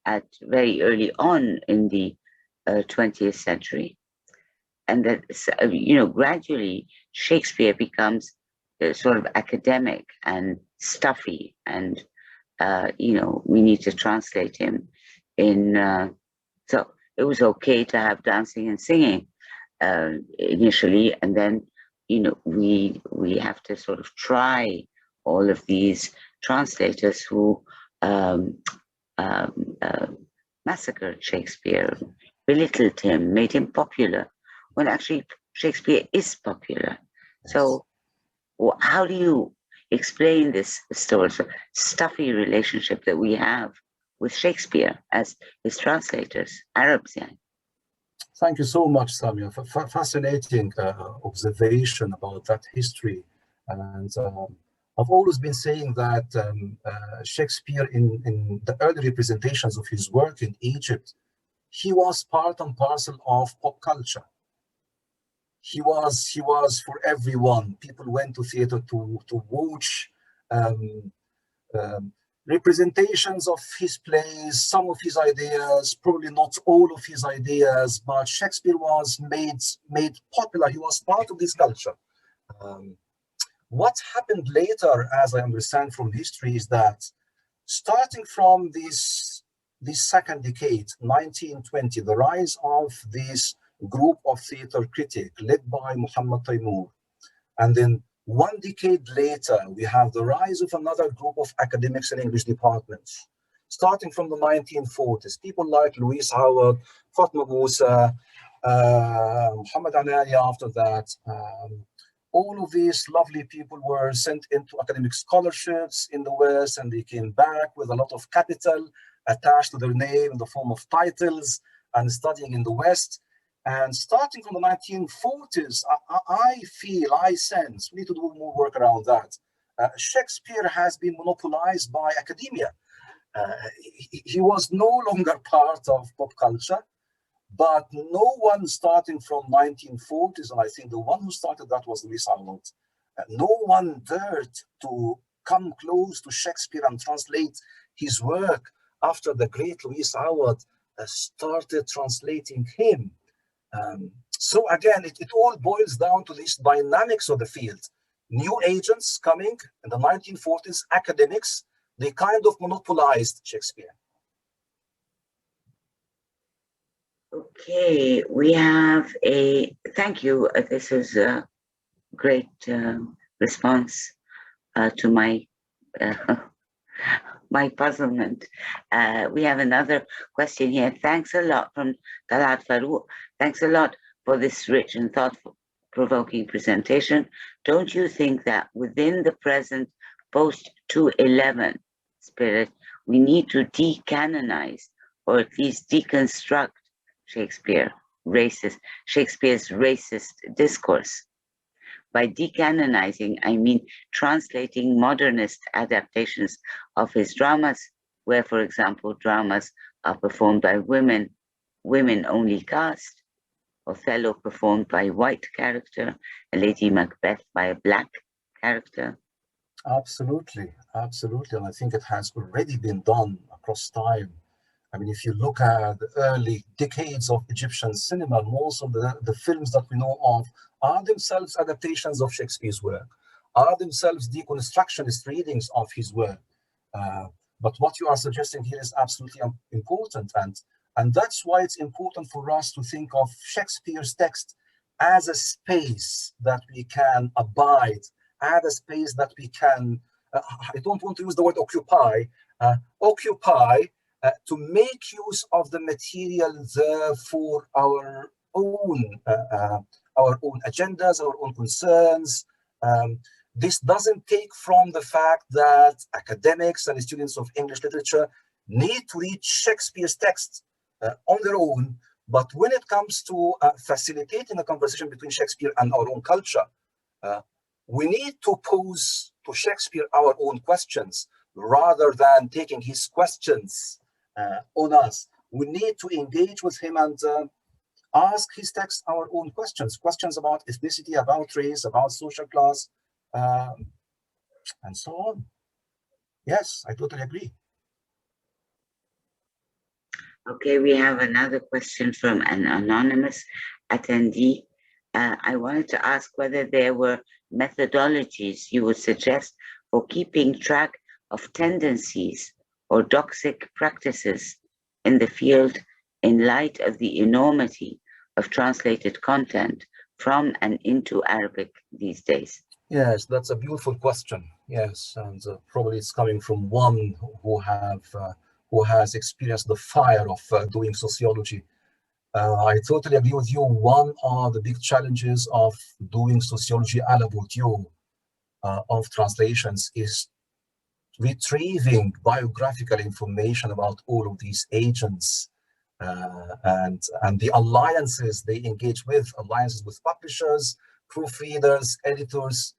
at very early on in the 20th century. And that, gradually Shakespeare becomes sort of academic and stuffy, and, we need to translate him in, so it was okay to have dancing and singing initially, and then we have to sort of try all of these translators who massacred Shakespeare, belittled him, made him popular, when actually Shakespeare is popular. So how do you explain this sort of stuffy relationship that we have with Shakespeare as his translators, Arabs? Yeah. Thank you so much, Samia. Fascinating observation about that history. And I've always been saying that Shakespeare, in the early representations of his work in Egypt, he was part and parcel of pop culture. He was for everyone. People went to theater to watch representations of his plays, some of his ideas, probably not all of his ideas, but Shakespeare was made popular. He was part of this culture. What happened later, as I understand from history, is that starting from this second decade, 1920, the rise of this group of theater critics led by Muhammad Taimur, and then 1 decade later, we have the rise of another group of academics in English departments. Starting from the 1940s, people like Louise Howard, Fatma Musa, Muhammad Anaya after that. All of these lovely people were sent into academic scholarships in the West, and they came back with a lot of capital attached to their name in the form of titles and studying in the West. And starting from the 1940s, I sense, we need to do more work around that. Shakespeare has been monopolized by academia. He was no longer part of pop culture, but no one starting from 1940s, and I think the one who started that was Louis Arnold. No one dared to come close to Shakespeare and translate his work after the great Louis Howard started translating him. So again, it all boils down to this dynamics of the field. New agents coming in the 1940s, academics they kind of monopolized Shakespeare. Okay, we have a, thank you. This is a great response to my my puzzlement. We have another question here. Thanks a lot from Talat Farouk. Thanks a lot for this rich and thought-provoking presentation. Don't you think that within the present post-211 spirit, we need to decanonize or at least deconstruct Shakespeare's racist discourse? By decanonizing, I mean translating modernist adaptations of his dramas, where, for example, dramas are performed by women-only cast, Othello performed by a white character, and Lady Macbeth by a black character. Absolutely, absolutely. And I think it has already been done across time. I mean, if you look at the early decades of Egyptian cinema, most of the films that we know of are themselves adaptations of Shakespeare's work, are themselves deconstructionist readings of his work. But what you are suggesting here is absolutely important. And that's why it's important for us to think of Shakespeare's text as a space that we can abide, as a space that we can, I don't want to use the word occupy, to make use of the material there for our own agendas, our own concerns. This doesn't take from the fact that academics and students of English literature need to read Shakespeare's text on their own, but when it comes to facilitating a conversation between Shakespeare and our own culture, we need to pose to Shakespeare our own questions rather than taking his questions on us. We need to engage with him and ask his text our own questions about ethnicity, about race, about social class, and so on. Yes, I totally agree. Okay, we have another question from an anonymous attendee. I wanted to ask whether there were methodologies you would suggest for keeping track of tendencies or doxic practices in the field in light of the enormity of translated content from and into Arabic these days. Yes, that's a beautiful question. Yes, and probably it's coming from one who has experienced the fire of doing sociology. I totally agree with you. One of the big challenges of doing sociology à la Bourdieu of translations is retrieving biographical information about all of these agents and the alliances they engage with, alliances with publishers, proofreaders, editors.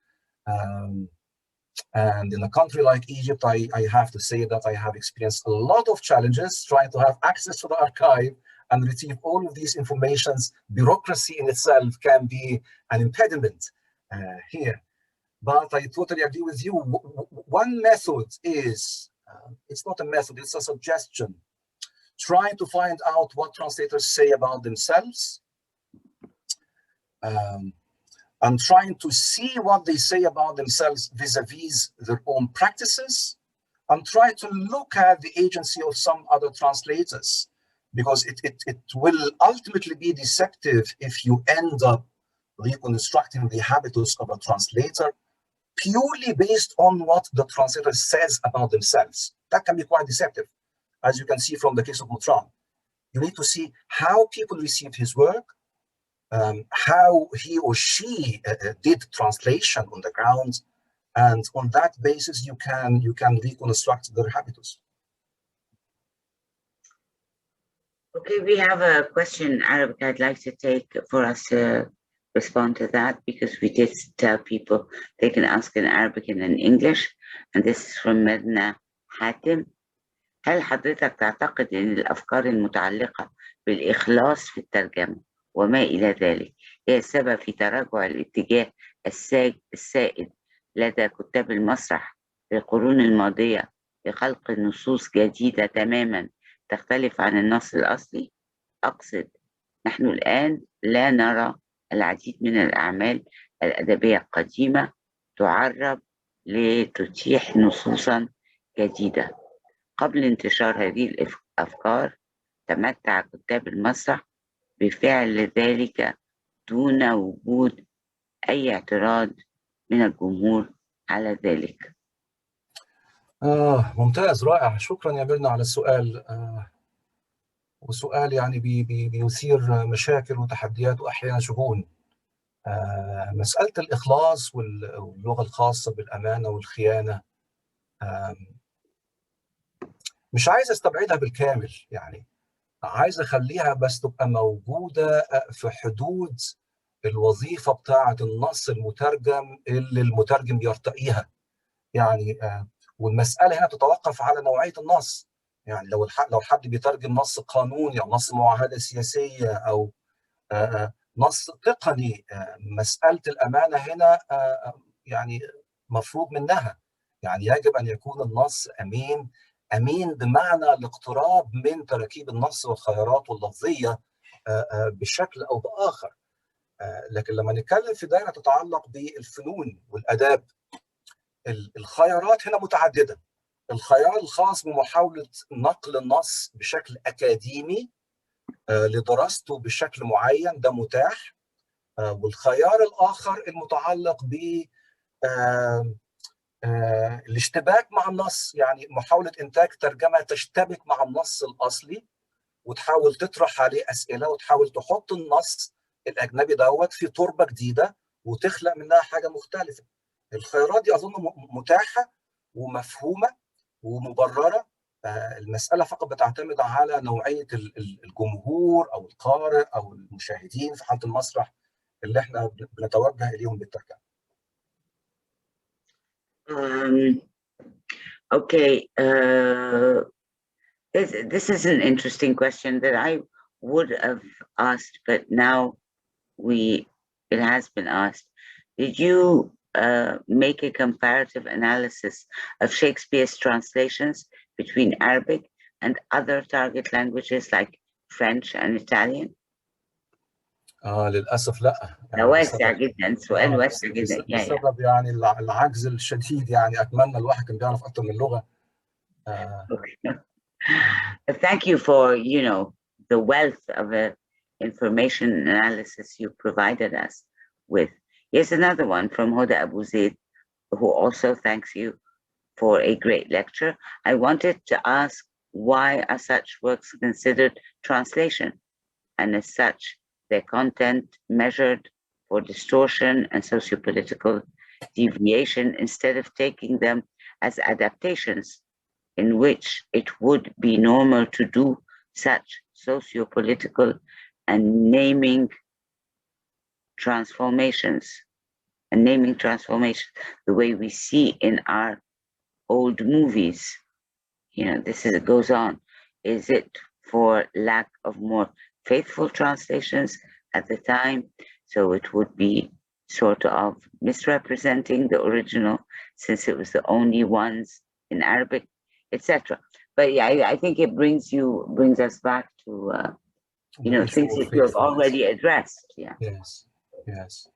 And in a country like Egypt, I have to say that I have experienced a lot of challenges trying to have access to the archive and retrieve all of these informations. Bureaucracy in itself can be an impediment here. But I totally agree with you. One method is, it's not a method, it's a suggestion. Trying to find out what translators say about themselves, and trying to see what they say about themselves vis-a-vis their own practices, and try to look at the agency of some other translators, because it will ultimately be deceptive if you end up reconstructing the habitus of a translator purely based on what the translator says about themselves. That can be quite deceptive, as you can see from the case of Mutran. You need to see how people receive his work, how he or she did translation on the ground, and on that basis you can reconstruct their habitus. Okay, we have a question in Arabic I'd like to take for us to respond to that, because we did tell people they can ask in Arabic and in English, and this is from Medna Hatim. هل حضرتك تعتقد أن الأفكار المتعلقة بالإخلاص في الترجمة وما إلى ذلك هي السبب في تراجع الاتجاه السائد لدى كتاب المسرح في القرون الماضية لخلق نصوص جديدة تماما تختلف عن النص الأصلي؟ أقصد نحن الآن لا نرى العديد من الأعمال الأدبية القديمة تعرب لتتيح نصوصا جديدة. قبل انتشار هذه الأفكار تمتع كتاب المسرح بفعل ذلك دون وجود أي اعتراض من الجمهور على ذلك. ممتاز، رائع، شكرا يا ميرنا على السؤال. وسؤال يعني بيثير مشاكل وتحديات وأحيانا شجون. مسألة الإخلاص واللغة الخاصة بالأمانة والخيانة مش عايز استبعدها بالكامل، يعني عايز اخليها بس تبقى موجودة في حدود الوظيفة بتاعة النص المترجم اللي المترجم بيرتقيها. يعني والمسألة هنا تتوقف على نوعية النص. يعني لو حد بيترجم نص قانوني أو نص معاهدة سياسية أو نص تقني، مسألة الأمانة هنا يعني مفروغ منها. يعني يجب أن يكون النص أمين بمعنى الاقتراب من تراكيب النص والخيارات اللفظية بشكل أو بآخر. لكن لما نتكلم في دائرة تتعلق بالفنون والآداب، الخيارات هنا متعددة. الخيار الخاص بمحاولة نقل النص بشكل أكاديمي لدراسته بشكل معين ده متاح، والخيار الآخر المتعلق ب الاشتباك مع النص، يعني محاولة إنتاج ترجمة تشتبك مع النص الأصلي وتحاول تطرح عليه أسئلة وتحاول تحط النص الأجنبي دوت في تربة جديدة وتخلق منها حاجة مختلفة. الخيارات دي أظن متاحة ومفهومة ومبررة. المسألة فقط بتعتمد على نوعية الجمهور أو القارئ أو المشاهدين في حالة المسرح اللي احنا بنتوجه إليهم بالترجمة. Okay, this is an interesting question that I would have asked, but now it has been asked. Did you make a comparative analysis of Shakespeare's translations between Arabic and other target languages like French and Italian? للأسف لا. يعني واسع جدا، سؤال واسع جدا. بسبب يعني العجز الشديد، يعني أتمنى الواحد كان بيعرف أكتر من لغة. Thank you for, the wealth of information analysis you provided us with. Here's another one from Hoda Abu Zaid, who also thanks you for a great lecture. I wanted to ask, why are such works considered translation? And as such, their content measured for distortion and sociopolitical deviation instead of taking them as adaptations in which it would be normal to do such socio-political and naming transformations, the way we see in our old movies. It goes on. Is it for lack of more faithful translations at the time? So it would be sort of misrepresenting the original since it was the only ones in Arabic, etc. But yeah, I think it brings us back to things that you have already addressed. Yeah. Yes.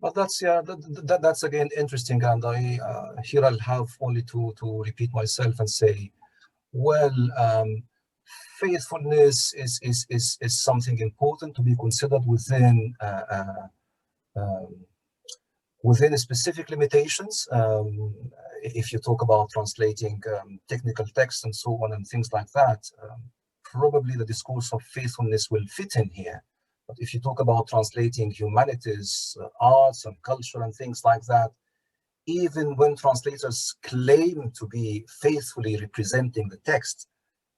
But that's again interesting, and here I'll have only to repeat myself and say, well, faithfulness is something important to be considered within specific limitations. If you talk about translating technical text and so on and things like that, probably the discourse of faithfulness will fit in here. But if you talk about translating humanities, arts and culture and things like that, even when translators claim to be faithfully representing the text,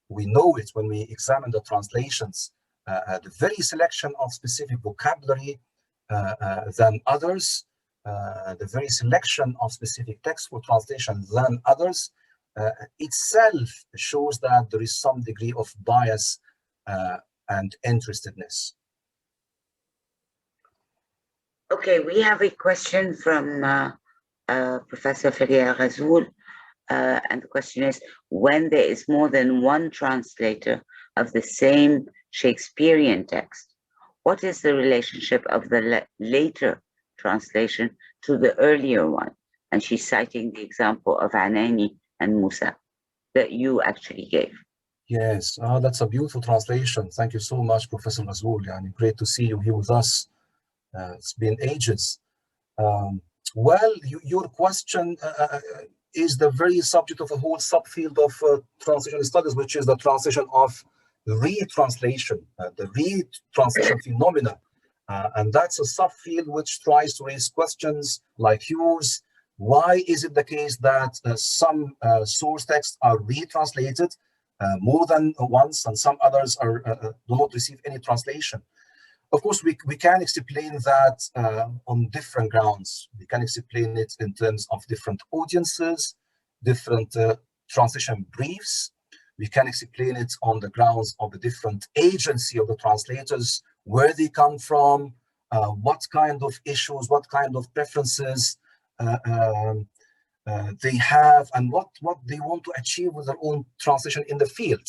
we know it when we examine the translations. The very selection of specific vocabulary than others, the very selection of specific text for translation than others, itself shows that there is some degree of bias and interestedness. Okay, we have a question from Professor Faria Ghazul, and the question is, when there is more than one translator of the same Shakespearean text, what is the relationship of the later translation to the earlier one? And she's citing the example of Anani and Musa. that you actually gave. Yes, that's a beautiful translation. Thank you so much, Professor Mazul. Yani, great to see you here with us. It's been ages. Well, your question is the very subject of a whole subfield of translation studies, which is the translation of retranslation, the retranslation phenomena. And that's a subfield which tries to raise questions like yours. Why is it the case that some source texts are retranslated more than once, and some others are do not receive any translation? Of course, we can explain that on different grounds. We can explain it in terms of different audiences, different translation briefs. We can explain it on the grounds of the different agency of the translators, where they come from, what kind of issues, what kind of preferences they have, and what they want to achieve with their own translation in the field.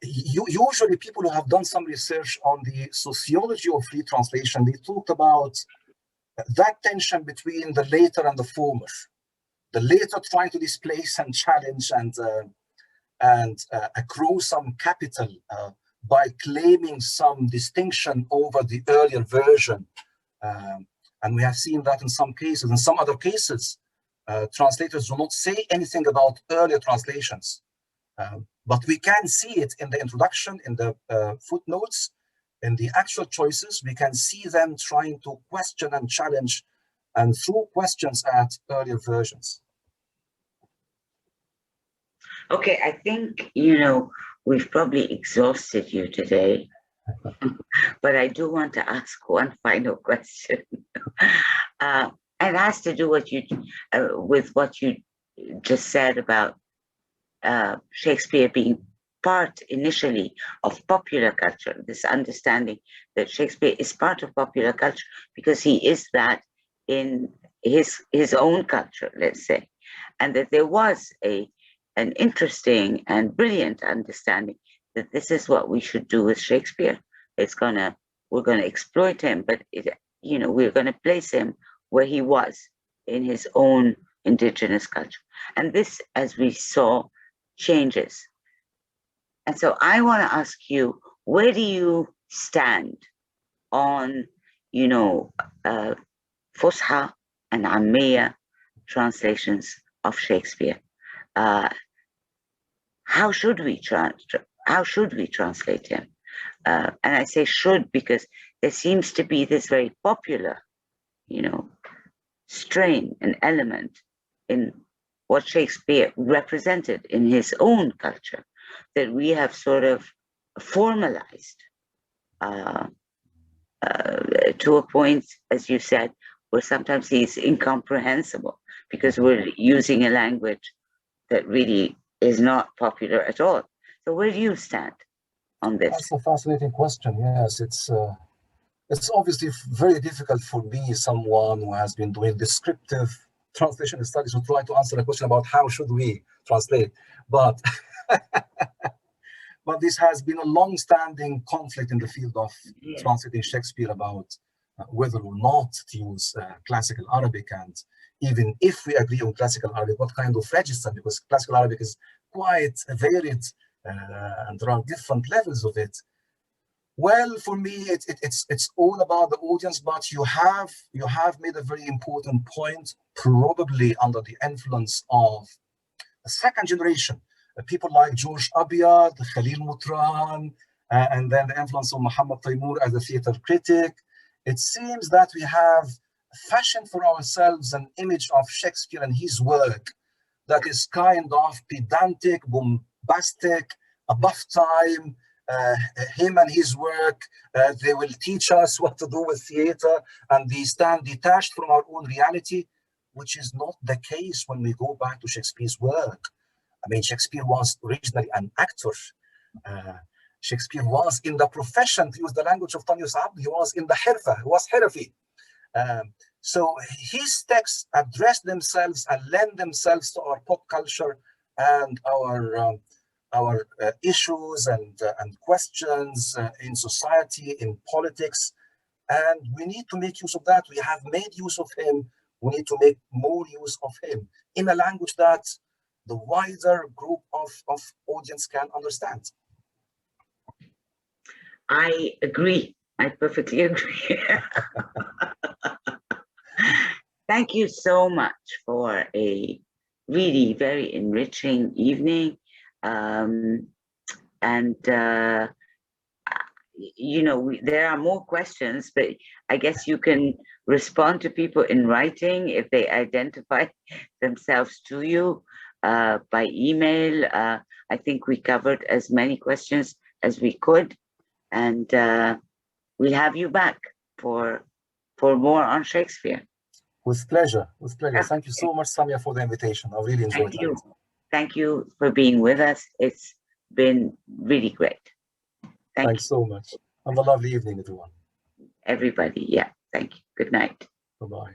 Usually people who have done some research on the sociology of free translation, they talked about that tension between the later and the former. The later trying to displace and challenge and accrue some capital by claiming some distinction over the earlier version. And we have seen that in some cases. In some other cases, translators do not say anything about earlier translations. But we can see it in the introduction, in the footnotes, in the actual choices. We can see them trying to question and challenge and throw questions at earlier versions. Okay, I think, you know, we've probably exhausted you today, but I do want to ask one final question. And it has to do with what you just said about Shakespeare being part initially of popular culture, this understanding that Shakespeare is part of popular culture because he is that in his own culture, let's say, and that there was an interesting and brilliant understanding that this is what we should do with Shakespeare. We're gonna exploit him, but we're gonna place him where he was in his own indigenous culture. And this, as we saw, changes. And so I want to ask you, where do you stand on, Fusha and Ammiya translations of Shakespeare? How should we translate him? And I say should because there seems to be this very popular, strain and element in what Shakespeare represented in his own culture that we have sort of formalized to a point, as you said, where sometimes he's incomprehensible because we're using a language that really is not popular at all. So where do you stand on this? That's a fascinating question. Yes, it's obviously very difficult for me, someone who has been doing descriptive translation studies, to try to answer a question about how should we translate. But but this has been a long-standing conflict in the field of translating Shakespeare about whether or not to use classical Arabic, and even if we agree on classical Arabic, what kind of register, because classical Arabic is quite varied and there are different levels of it. Well, for me, it's all about the audience, but you have made a very important point, probably under the influence of a second generation, people like George Abiad, Khalil Mutran, and then the influence of Muhammad Taimur as a theater critic. It seems that we have fashioned for ourselves an image of Shakespeare and his work that is kind of pedantic, bombastic, above time. Him and his work, they will teach us what to do with theater, and they stand detached from our own reality, which is not the case when we go back to Shakespeare's work. I mean, Shakespeare was originally an actor. Shakespeare was in the profession, to use the language of Tanyu Sabdo, he was in the hirfa, he was hirafi. So his texts address themselves and lend themselves to our pop culture and our issues and questions in society, in politics, and we need to make use of that. We have made use of him We need to make more use of him in a language that the wider group of audience can understand. I agree. I perfectly agree. Thank you so much for a really very enriching evening. You know, there are more questions, but I guess you can respond to people in writing if they identify themselves to you by email. I think we covered as many questions as we could, and we'll have you back for more on Shakespeare. With pleasure, with pleasure. Thank you so much, Sameh, for the invitation. I really enjoyed Thank you. it. Thank you for being with us. It's been really great. Thanks so much. Have a lovely evening, everyone. Everybody. Yeah. Thank you. Good night. Bye-bye.